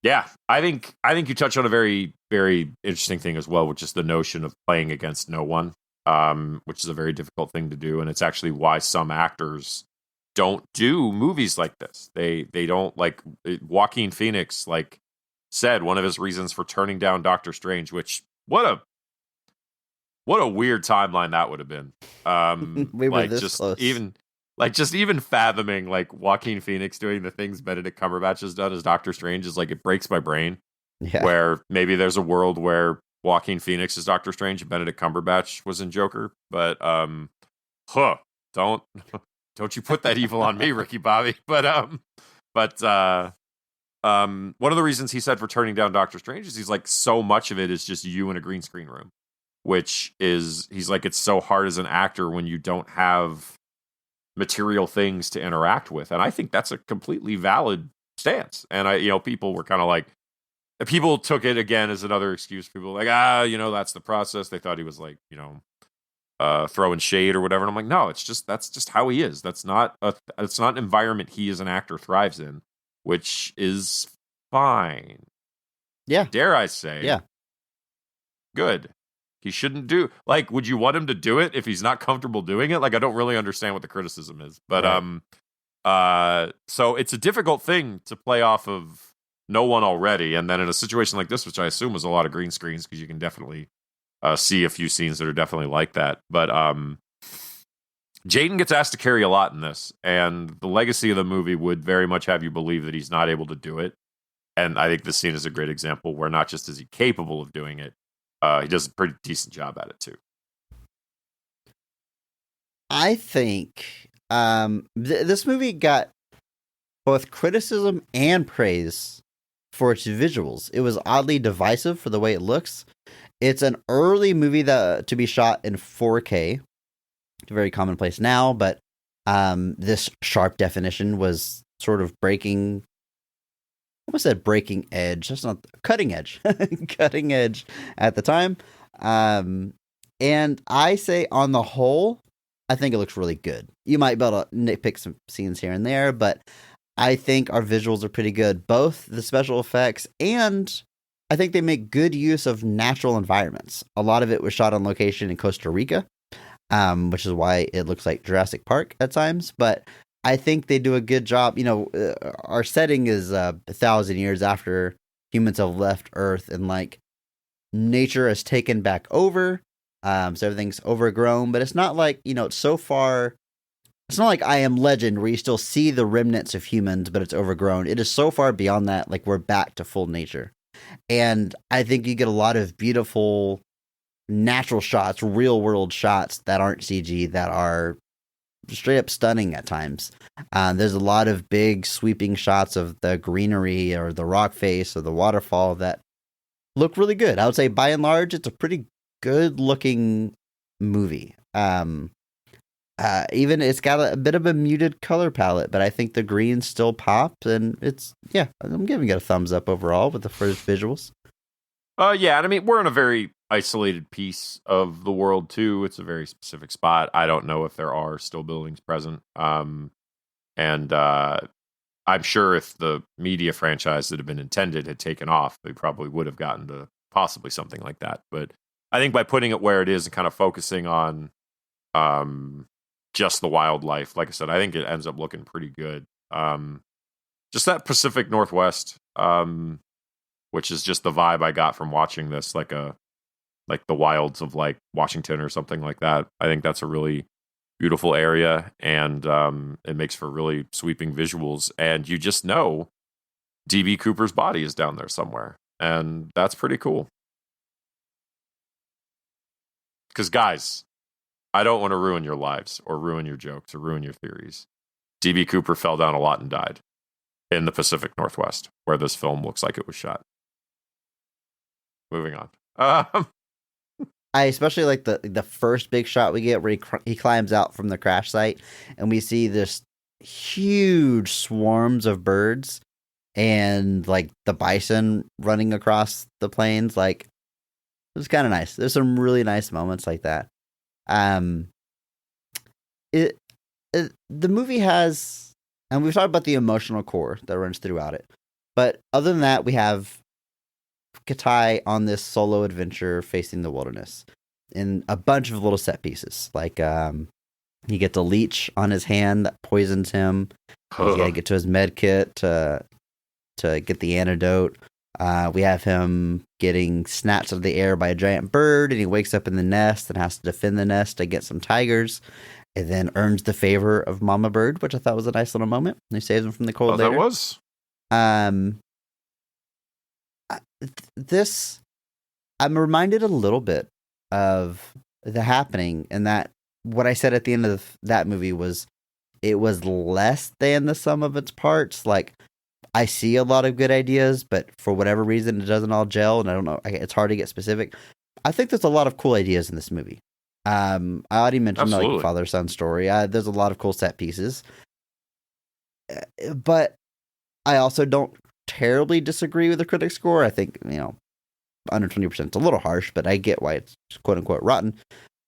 yeah, I think you touched on a very, very interesting thing as well, which is the notion of playing against no one, which is a very difficult thing to do. And it's actually why some actors don't do movies like this. They don't, like Joaquin Phoenix, like said, one of his reasons for turning down Doctor Strange, which what a weird timeline that would have been. We were like this just close. even fathoming like Joaquin Phoenix doing the things Benedict Cumberbatch has done as Doctor Strange is like, it breaks my brain. Yeah. Where maybe there's a world where Joaquin Phoenix is Doctor Strange and Benedict Cumberbatch was in Joker, but don't you put that evil on me, Ricky Bobby. But one of the reasons he said for turning down Doctor Strange is he's like, so much of it is just you in a green screen room, which is, he's like, it's so hard as an actor when you don't have material things to interact with. And I think that's a completely valid stance. And people were kind of like, people took it again as another excuse. People were like, that's the process. They thought he was like, throwing shade or whatever. And I'm like, no, that's just how he is. It's not an environment he as an actor thrives in, which is fine. Yeah. Dare I say. Yeah. Good. He shouldn't do, like, would you want him to do it if he's not comfortable doing it? Like, I don't really understand what the criticism is, but, right. So it's a difficult thing to play off of no one already. And then in a situation like this, which I assume was a lot of green screens, because you can definitely see a few scenes that are definitely like that. But Jaden gets asked to carry a lot in this, and the legacy of the movie would very much have you believe that he's not able to do it. And I think this scene is a great example where not just is he capable of doing it, he does a pretty decent job at it too. I think this movie got both criticism and praise for its visuals. It was oddly divisive for the way it looks. It's an early movie to be shot in 4K. very commonplace now, but this sharp definition was sort of breaking. I almost said breaking edge. That's not cutting edge. Cutting edge at the time. And I say on the whole, I think it looks really good. You might be able to nitpick some scenes here and there, but I think our visuals are pretty good. Both the special effects and I think they make good use of natural environments. A lot of it was shot on location in Costa Rica, which is why it looks like Jurassic Park at times. But I think they do a good job. You know, our setting is 1,000 years after humans have left Earth, and like nature has taken back over. So everything's overgrown, but it's not like, you know, so far. It's not like I Am Legend where you still see the remnants of humans, but it's overgrown. It is so far beyond that. Like we're back to full nature. And I think you get a lot of beautiful natural shots, real world shots that aren't CG, that are straight up stunning at times. There's a lot of big sweeping shots of the greenery or the rock face or the waterfall that look really good. I would say by and large, it's a pretty good looking movie. Even it's got a bit of a muted color palette, but I think the green still pops, and I'm giving it a thumbs up overall with the first visuals. Yeah, and I mean, we're in a very isolated piece of the world too. It's a very specific spot. I don't know if there are still buildings present. And I'm sure if the media franchise that had been intended had taken off, they probably would have gotten to possibly something like that. But I think by putting it where it is and kind of focusing on just the wildlife, like I said, I think it ends up looking pretty good. Just that Pacific Northwest, which is just the vibe I got from watching this, like the wilds of like Washington or something like that. I think that's a really beautiful area, and it makes for really sweeping visuals. And you just know DB Cooper's body is down there somewhere, and that's pretty cool. Because guys, I don't want to ruin your lives or ruin your jokes or ruin your theories. DB Cooper fell down a lot and died in the Pacific Northwest, where this film looks like it was shot. Moving on. I especially like the first big shot we get where he climbs out from the crash site, and we see this huge swarms of birds and like the bison running across the plains. Like, it was kind of nice. There's some really nice moments like that. The movie has, and we've talked about the emotional core that runs throughout it, but other than that, we have Katai on this solo adventure facing the wilderness in a bunch of little set pieces. Like, he gets a leech on his hand that poisons him. He's got to get to his med kit to get the antidote. We have him getting snatched out of the air by a giant bird, and he wakes up in the nest and has to defend the nest against some tigers, and then earns the favor of Mama Bird, which I thought was a nice little moment. And he saves him from the cold later. That was. I'm reminded a little bit of The Happening, and that what I said at the end of that movie was it was less than the sum of its parts. Like, I see a lot of good ideas, but for whatever reason, it doesn't all gel, and I don't know. It's hard to get specific. I think there's a lot of cool ideas in this movie. I already mentioned like father-son story. There's a lot of cool set pieces, but I also don't terribly disagree with the critic score. I think, under 20% is a little harsh, but I get why it's quote unquote rotten.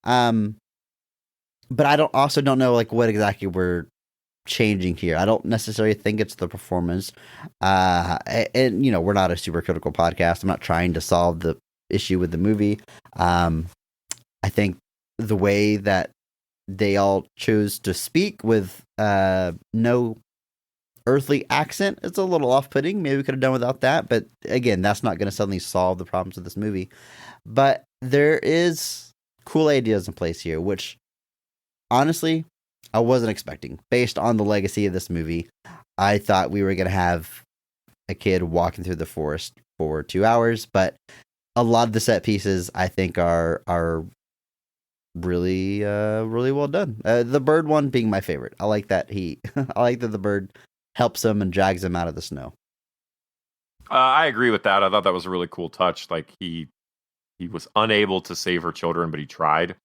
But I also don't know like what exactly we're changing here. I don't necessarily think it's the performance. And we're not a super critical podcast. I'm not trying to solve the issue with the movie. I think the way that they all chose to speak with no earthly accent is a little off-putting. Maybe we could have done without that, but again, that's not going to suddenly solve the problems of this movie. But there is cool ideas in place here, which honestly I wasn't expecting. Based on the legacy of this movie, I thought we were going to have a kid walking through the forest for 2 hours, but a lot of the set pieces I think are really really well done. The bird one being my favorite. I like that I like that the bird helps him and drags him out of the snow. I agree with that. I thought that was a really cool touch. Like he was unable to save her children, but he tried.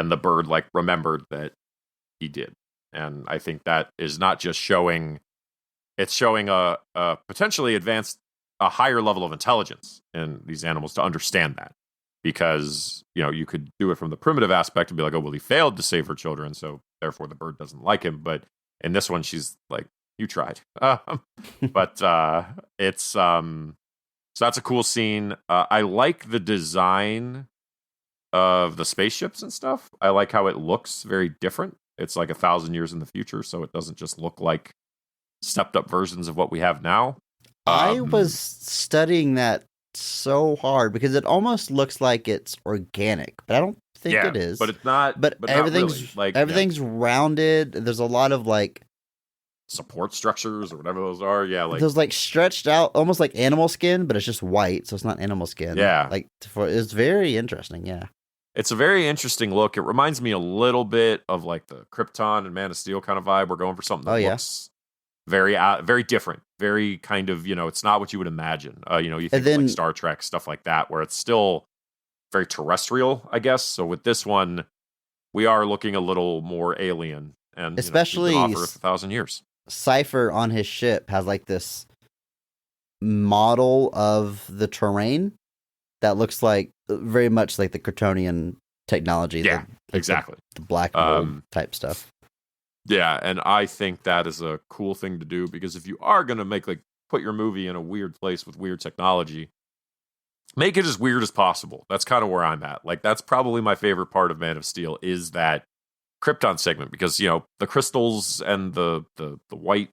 and the bird like remembered that he did. And I think that is not just showing, it's showing a potentially advanced, a higher level of intelligence in these animals to understand that. Because, you know, you could do it from the primitive aspect and be like, oh, well, he failed to save her children, so therefore the bird doesn't like him. But in this one, she's like, you tried. But it's, so that's a cool scene. I like the design of the spaceships and stuff. I like how it looks very different. It's like 1,000 years in the future, so it doesn't just look like stepped up versions of what we have now. I was studying that so hard because it almost looks like it's organic, but I don't think it is. But it's not. But everything's not really. Like everything's rounded. There's a lot of like support structures or whatever those are. Yeah, like there's like stretched out, almost like animal skin, but it's just white, so it's not animal skin. Yeah, like it's very interesting. Yeah, it's a very interesting look. It reminds me a little bit of like the Krypton and Man of Steel kind of vibe. We're going for something that looks very very different, very kind of, you know, it's not what you would imagine. You know, you think of like Star Trek, stuff like that, where it's still very terrestrial, I guess. So with this one, we are looking a little more alien, and especially off Earth 1,000 years. Cypher on his ship has like this model of the terrain that looks like very much like the Kryptonian technology. Yeah, exactly. The black mold type stuff. Yeah, and I think that is a cool thing to do, because if you are going to make like put your movie in a weird place with weird technology, make it as weird as possible. That's kind of where I'm at. Like, that's probably my favorite part of Man of Steel is that Krypton segment, because, you know, the crystals and the white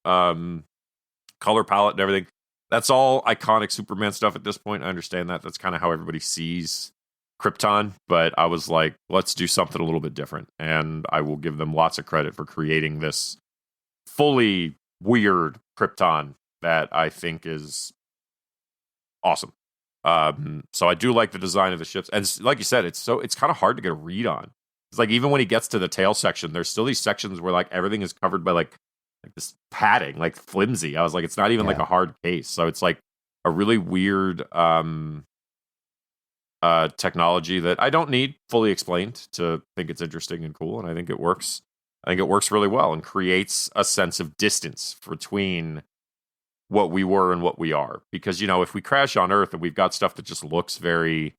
color palette and everything, that's all iconic Superman stuff at this point. I understand that. That's kind of how everybody sees Krypton, but I was like, let's do something a little bit different. And I will give them lots of credit for creating this fully weird Krypton that I think is awesome. So I do like the design of the ships. And like you said, it's kind of hard to get a read on. It's like, even when he gets to the tail section, there's still these sections where like everything is covered by like this padding, like flimsy. I was like, it's not even like a hard case. So it's like a really weird technology that I don't need fully explained to think it's interesting and cool. And I think it works. I think it works really well and creates a sense of distance between what we were and what we are. Because, you know, if we crash on Earth and we've got stuff that just looks very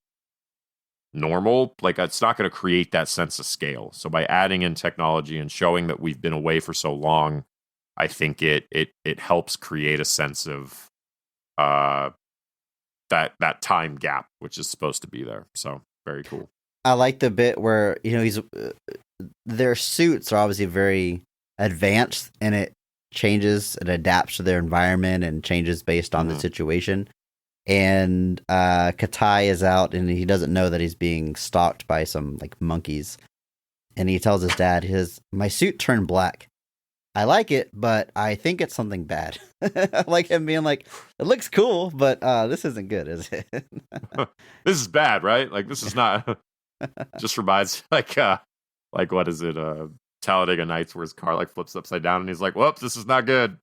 normal, like, it's not going to create that sense of scale. So by adding in technology and showing that we've been away for so long, I think it helps create a sense of that time gap, which is supposed to be there. So very cool. I like the bit where, you know, their suits are obviously very advanced, and it changes and adapts to their environment and changes based on the situation. And Katai is out, and he doesn't know that he's being stalked by some like monkeys. And he tells his dad, my suit turned black. I like it, but I think it's something bad. I like him being like, it looks cool, but this isn't good, is it? This is bad, right? Like, this is not. Just reminds like what is it? Talladega Nights, where his car like flips upside down, and he's like, "Whoops, this is not good."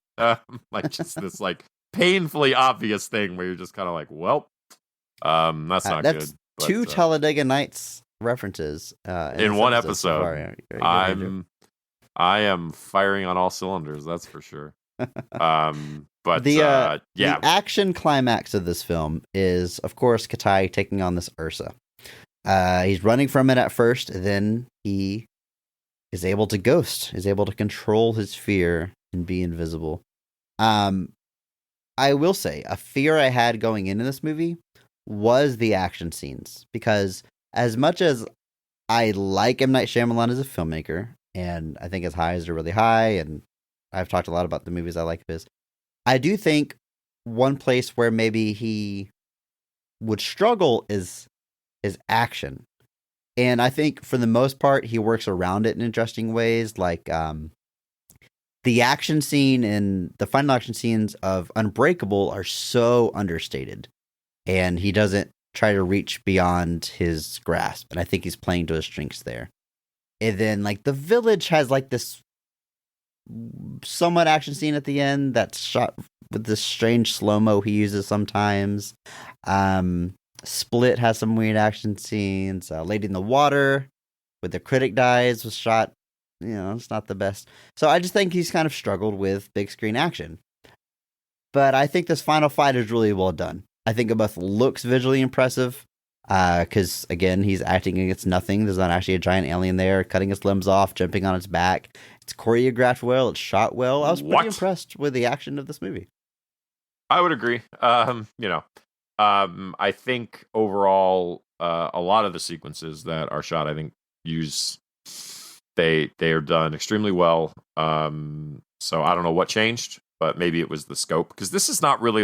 Like, just this like painfully obvious thing where you're just kind of like, "Well, that's not good." That's two Talladega Nights references in one episode. So I am firing on all cylinders, that's for sure. But the action climax of this film is, of course, Katai taking on this Ursa. He's running from it at first, then he is able to ghost, is able to control his fear and be invisible. I will say, a fear I had going into this movie was the action scenes, because as much as I like M Night Shyamalan as a filmmaker, and I think his highs are really high, and I've talked a lot about the movies I like of his, I do think one place where maybe he would struggle is his action. And I think for the most part, he works around it in interesting ways. Like the action scene and the final action scenes of Unbreakable are so understated, and he doesn't try to reach beyond his grasp. And I think he's playing to his strengths there. And then like The Village has like this somewhat action scene at the end that's shot with this strange slow-mo he uses sometimes. Split has some weird action scenes. Lady in the Water With The Critic Dies was shot, it's not the best. So I just think he's kind of struggled with big screen action. But I think this final fight is really well done. I think it both looks visually impressive, because, again, he's acting against nothing. There's not actually a giant alien there, cutting its limbs off, jumping on its back. It's choreographed well. It's shot well. I was pretty impressed with the action of this movie. I would agree. I think overall, a lot of the sequences that are shot, I think, they are done extremely well. So I don't know what changed, but maybe it was the scope, because this is not really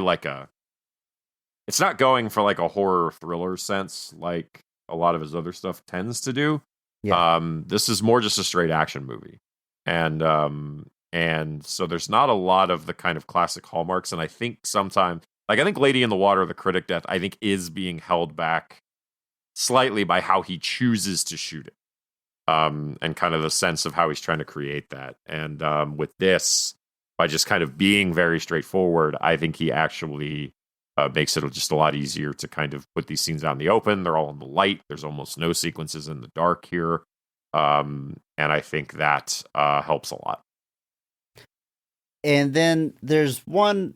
it's not going for like a horror thriller sense like a lot of his other stuff tends to do. Yeah. This is more just a straight action movie. And so there's not a lot of the kind of classic hallmarks. And I think sometimes, I think Lady in the Water, The Critic Death, I think is being held back slightly by how he chooses to shoot it. And kind of the sense of how he's trying to create that. And with this, by just kind of being very straightforward, I think he actually makes it just a lot easier to kind of put these scenes out in the open. They're all in the light. There's almost no sequences in the dark here. And I think that helps a lot. And then there's one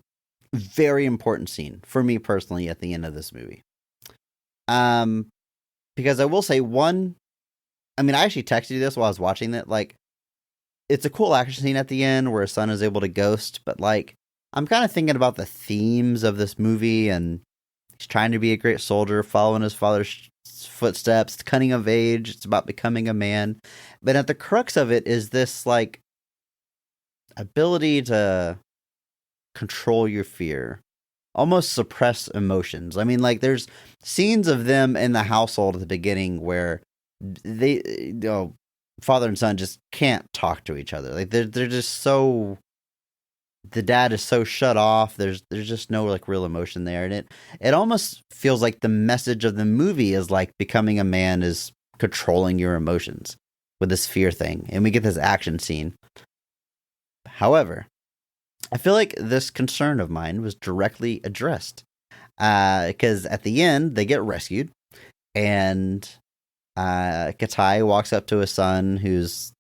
very important scene for me personally at the end of this movie. Because I will say I actually texted you this while I was watching it. Like, it's a cool action scene at the end where his son is able to ghost, but I'm kind of thinking about the themes of this movie, and he's trying to be a great soldier, following his father's footsteps, cunning of age. It's about becoming a man. But at the crux of it is this, ability to control your fear, almost suppress emotions. There's scenes of them in the household at the beginning where they, father and son just can't talk to each other. They're just so, the dad is so shut off. There's just no real emotion there, and it almost feels like the message of the movie is becoming a man is controlling your emotions with this fear thing, and we get this action scene. However, I feel like this concern of mine was directly addressed, because at the end they get rescued, and Katai walks up to his son who's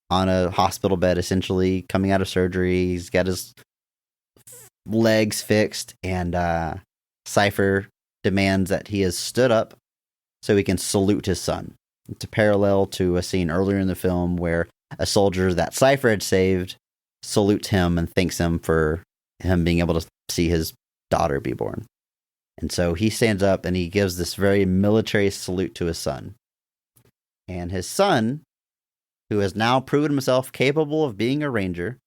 on a hospital bed, essentially coming out of surgery. He's got his legs fixed, and Cypher demands that he has stood up so he can salute his son. It's a parallel to a scene earlier in the film where a soldier that Cypher had saved salutes him and thanks him for him being able to see his daughter be born. And so he stands up and he gives this very military salute to his son. And his son, who has now proven himself capable of being a ranger,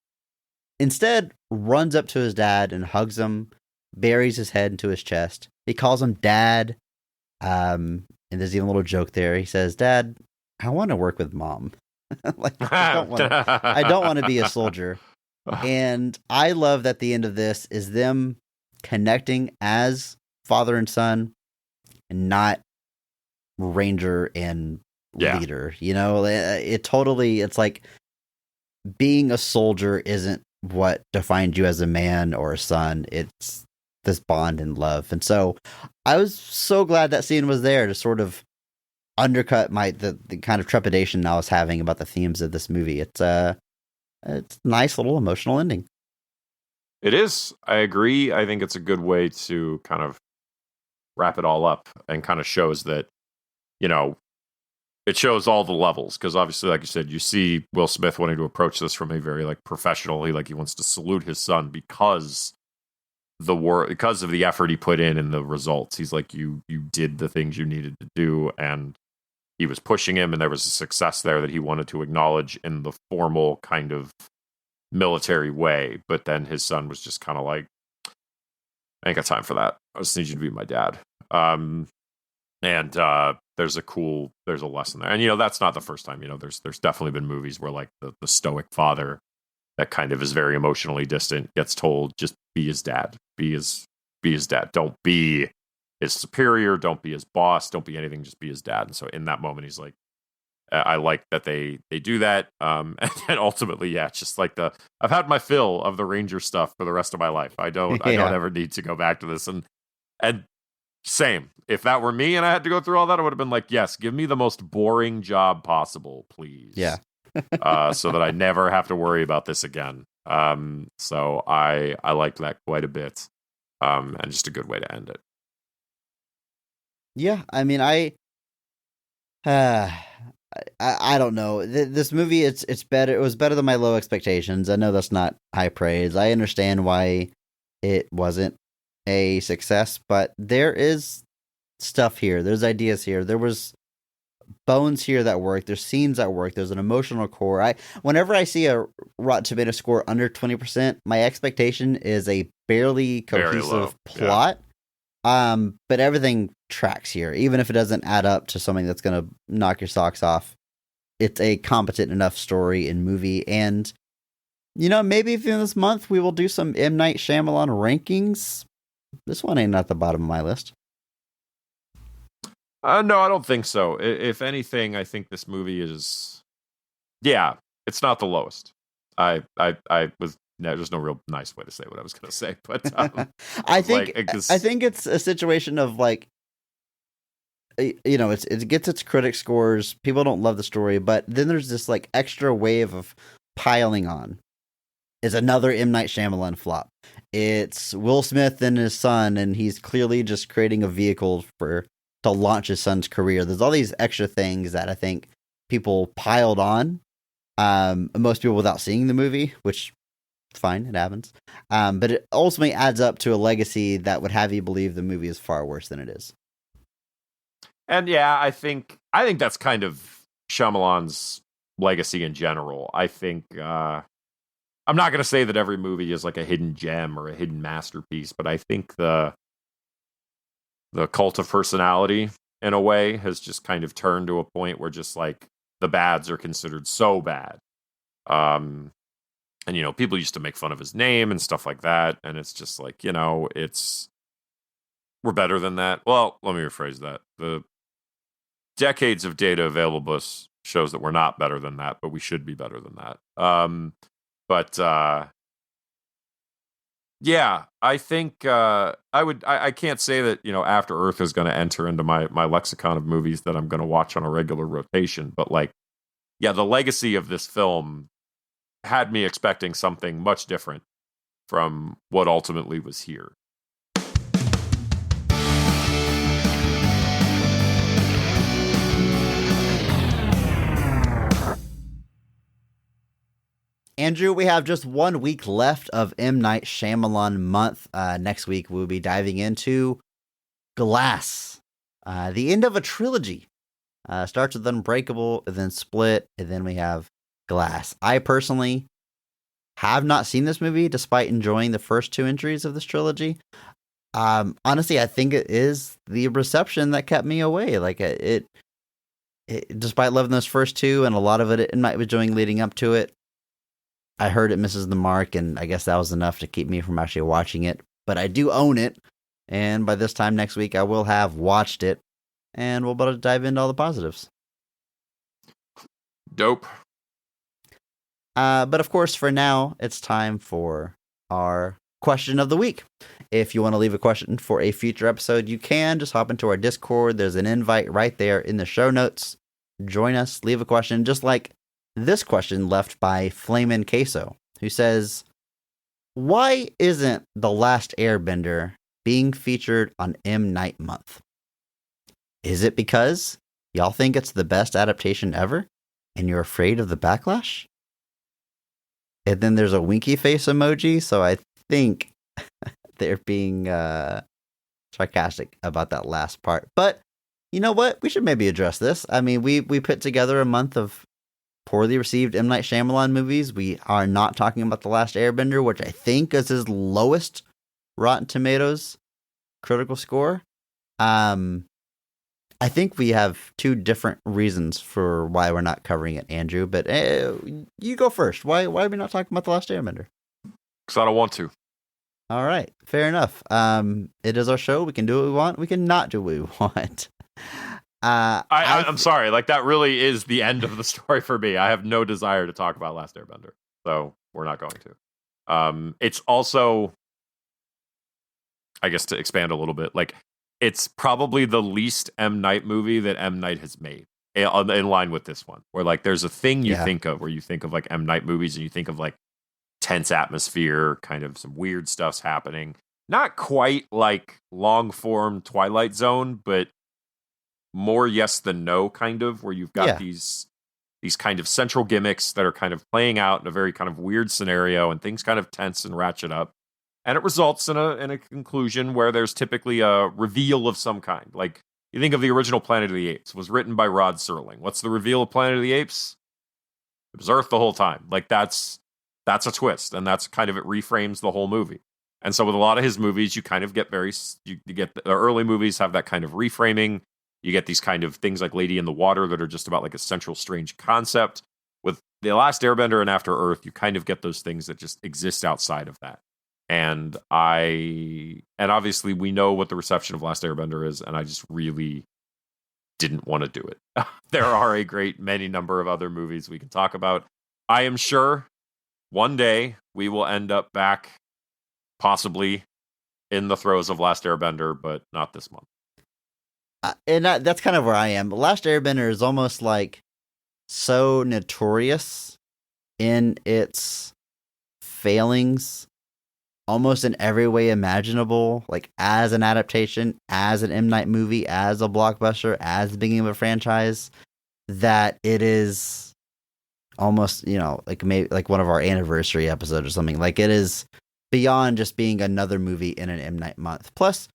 instead runs up to his dad and hugs him, buries his head into his chest. He calls him Dad. And there's even a little joke there. He says, "Dad, I want to work with Mom." I don't want to be a soldier. And I love that the end of this is them connecting as father and son, and not ranger and leader. It's like being a soldier isn't what defines you as a man or a son. It's this bond and love. And so I was so glad that scene was there to sort of undercut the kind of trepidation I was having about the themes of this movie. It's a nice little emotional ending. It is. I agree. I think it's a good way to kind of wrap it all up, and kind of shows that, it shows all the levels, because obviously, like you said, you see Will Smith wanting to approach this from a very professionally, he wants to salute his son because of the effort he put in and the results. He's like, you did the things you needed to do, and he was pushing him, and there was a success there that he wanted to acknowledge in the formal kind of military way. But then his son was just kind of like, I ain't got time for that. I just need you to be my dad. And there's a lesson there. And, that's not the first time, there's definitely been movies where the stoic father that kind of is very emotionally distant gets told, just be his dad, be his dad. Don't be his superior. Don't be his boss. Don't be anything. Just be his dad. And so in that moment, he's like, I like that they do that. And ultimately, it's just I've had my fill of the Ranger stuff for the rest of my life. I don't ever need to go back to this. And Same. If that were me and I had to go through all that, I would have been like, yes, give me the most boring job possible, please. Yeah. So that I never have to worry about this again. So I liked that quite a bit. And just a good way to end it. Yeah, I mean, I don't know. This movie, it's better. It was better than my low expectations. I know that's not high praise. I understand why it wasn't a success, but there is stuff here. There's ideas here. There was bones here that work. There's scenes that work. There's an emotional core. Whenever I see a Rotten Tomato score under 20%, my expectation is a barely cohesive plot. Yeah. But everything tracks here, even if it doesn't add up to something that's going to knock your socks off. It's a competent enough story and movie, and maybe if in this month we will do some M Night Shyamalan rankings. This one ain't at the bottom of my list. No, I don't think so. If anything, I think this movie is, it's not the lowest. I was. No, there's no real nice way to say what I was going to say, but I think it's a situation of like, it gets its critic scores. People don't love the story, but then there's this like extra wave of piling on. Is another M Night Shyamalan flop. It's Will Smith and his son, and he's clearly just creating a vehicle to launch his son's career. There's all these extra things that I think people piled on. Most people without seeing the movie, which is fine, it happens. But it ultimately adds up to a legacy that would have you believe the movie is far worse than it is. And yeah, I think that's kind of Shyamalan's legacy in general. I think I'm not going to say that every movie is like a hidden gem or a hidden masterpiece, but I think the cult of personality in a way has just kind of turned to a point where just like the bads are considered so bad. And people used to make fun of his name and stuff like that, and it's just like, we're better than that. Well, let me rephrase that. The decades of data available shows that we're not better than that, but we should be better than that. Yeah, I think I can't say that, After Earth is going to enter into my lexicon of movies that I'm going to watch on a regular rotation. But like, yeah, the legacy of this film had me expecting something much different from what ultimately was here. Andrew, we have just 1 week left of M Night Shyamalan month. Next week, we'll be diving into Glass, the end of a trilogy. Starts with Unbreakable, and then Split, and then we have Glass. I personally have not seen this movie, despite enjoying the first two entries of this trilogy. Honestly, I think it is the reception that kept me away. Like it despite loving those first two, and a lot of it might be doing leading up to it, I heard it misses the mark, and I guess that was enough to keep me from actually watching it. But I do own it, and by this time next week, I will have watched it, and we'll be able to dive into all the positives. Dope. But of course, for now, it's time for our question of the week. If you want to leave a question for a future episode, you can just hop into our Discord. There's an invite right there in the show notes. Join us, leave a question, just like this question left by Flamin' Queso, who says, why isn't The Last Airbender being featured on M Night Month? Is it because y'all think it's the best adaptation ever and you're afraid of the backlash? And then there's a winky face emoji, so I think they're being sarcastic about that last part. But you know what? We should maybe address this. I mean, we put together a month of poorly received M. Night Shyamalan movies. We are not talking about The Last Airbender, which I think is his lowest Rotten Tomatoes critical score. I think we have two different reasons for why we're not covering it, Andrew, but you go first. Why are we not talking about The Last Airbender? Because I don't want to. All right, fair enough. It is our show. We can do what we want. We can not do what we want. I'm sorry. Like, that really is the end of the story for me. I have no desire to talk about Last Airbender, so we're not going to. It's also, I guess, to expand a little bit, like, it's probably the least M Night movie that M Night has made, in line with this one. Where like there's a thing you think of where you think of like M Night movies and you think of like tense atmosphere, kind of some weird stuff's happening. Not quite like long form Twilight Zone, but more yes than no, kind of, where you've got these kind of central gimmicks that are kind of playing out in a very kind of weird scenario, and things kind of tense and ratchet up. And it results in a conclusion where there's typically a reveal of some kind. Like, you think of the original Planet of the Apes, was written by Rod Serling. What's the reveal of Planet of the Apes? It was Earth the whole time. Like, that's a twist, and that's kind of, it reframes the whole movie. And so with a lot of his movies, you kind of get you get the early movies have that kind of reframing. You get these kind of things like Lady in the Water that are just about like a central strange concept. With The Last Airbender and After Earth, you kind of get those things that just exist outside of that. And obviously we know what the reception of Last Airbender is, and I just really didn't want to do it. There are a great many number of other movies we can talk about. I am sure one day we will end up back possibly in the throes of Last Airbender, but not this month. And that's kind of where I am. Last Airbender is almost like so notorious in its failings, almost in every way imaginable, like as an adaptation, as an M. Night movie, as a blockbuster, as the beginning of a franchise, that it is almost, like maybe like one of our anniversary episodes or something. Like, it is beyond just being another movie in an M. Night month. Plus,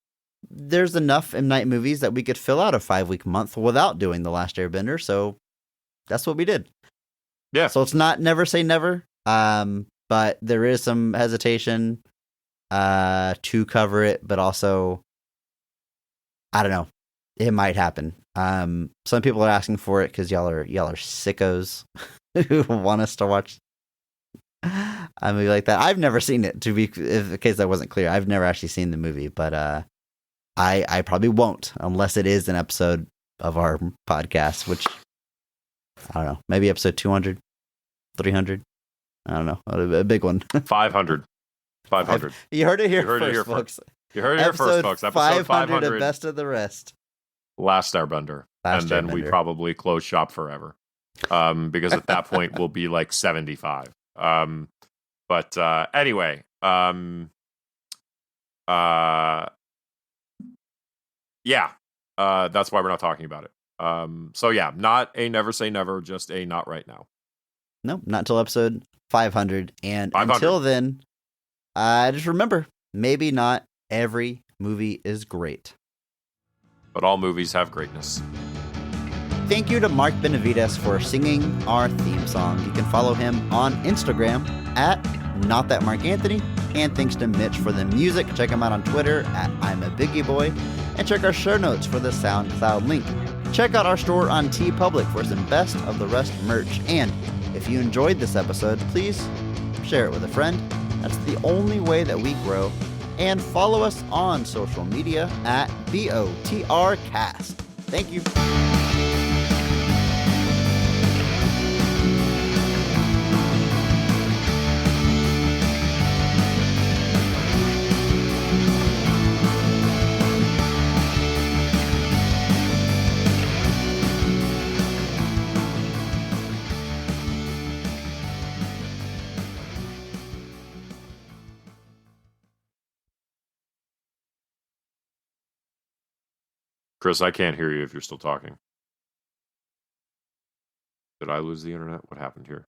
there's enough M. Night movies that we could fill out a 5-week month without doing The Last Airbender, so that's what we did. Yeah. So it's not never say never, but there is some hesitation to cover it, but also, I don't know, it might happen. Some people are asking for it because y'all are sickos who want us to watch a movie like that. I've never seen it, in case that wasn't clear. I've never actually seen the movie, but I probably won't unless it is an episode of our podcast, which, I don't know, maybe episode 200, 300. I don't know, a big one. 500. You heard it here first, folks. You heard it here first, folks. Episode 500 of Best of the Rest. Last Airbender. And then we probably close shop forever. Because at that point we'll be like 75. But anyway, yeah, that's why we're not talking about it. So yeah, not a never say never, just a not right now. No, not until episode 500. And 500. Until then, just remember, maybe not every movie is great, but all movies have greatness. Thank you to Mark Benavides for singing our theme song. You can follow him on Instagram at NotThatMarkAnthony. And thanks to Mitch for the music. Check him out on Twitter at I'm a Biggie Boy. And check our show notes for the SoundCloud link. Check out our store on TeePublic for some Best of the Rest merch. And if you enjoyed this episode, please share it with a friend. That's the only way that we grow. And follow us on social media at BOTRcast. Thank you. Chris, I can't hear you if you're still talking. Did I lose the internet? What happened here?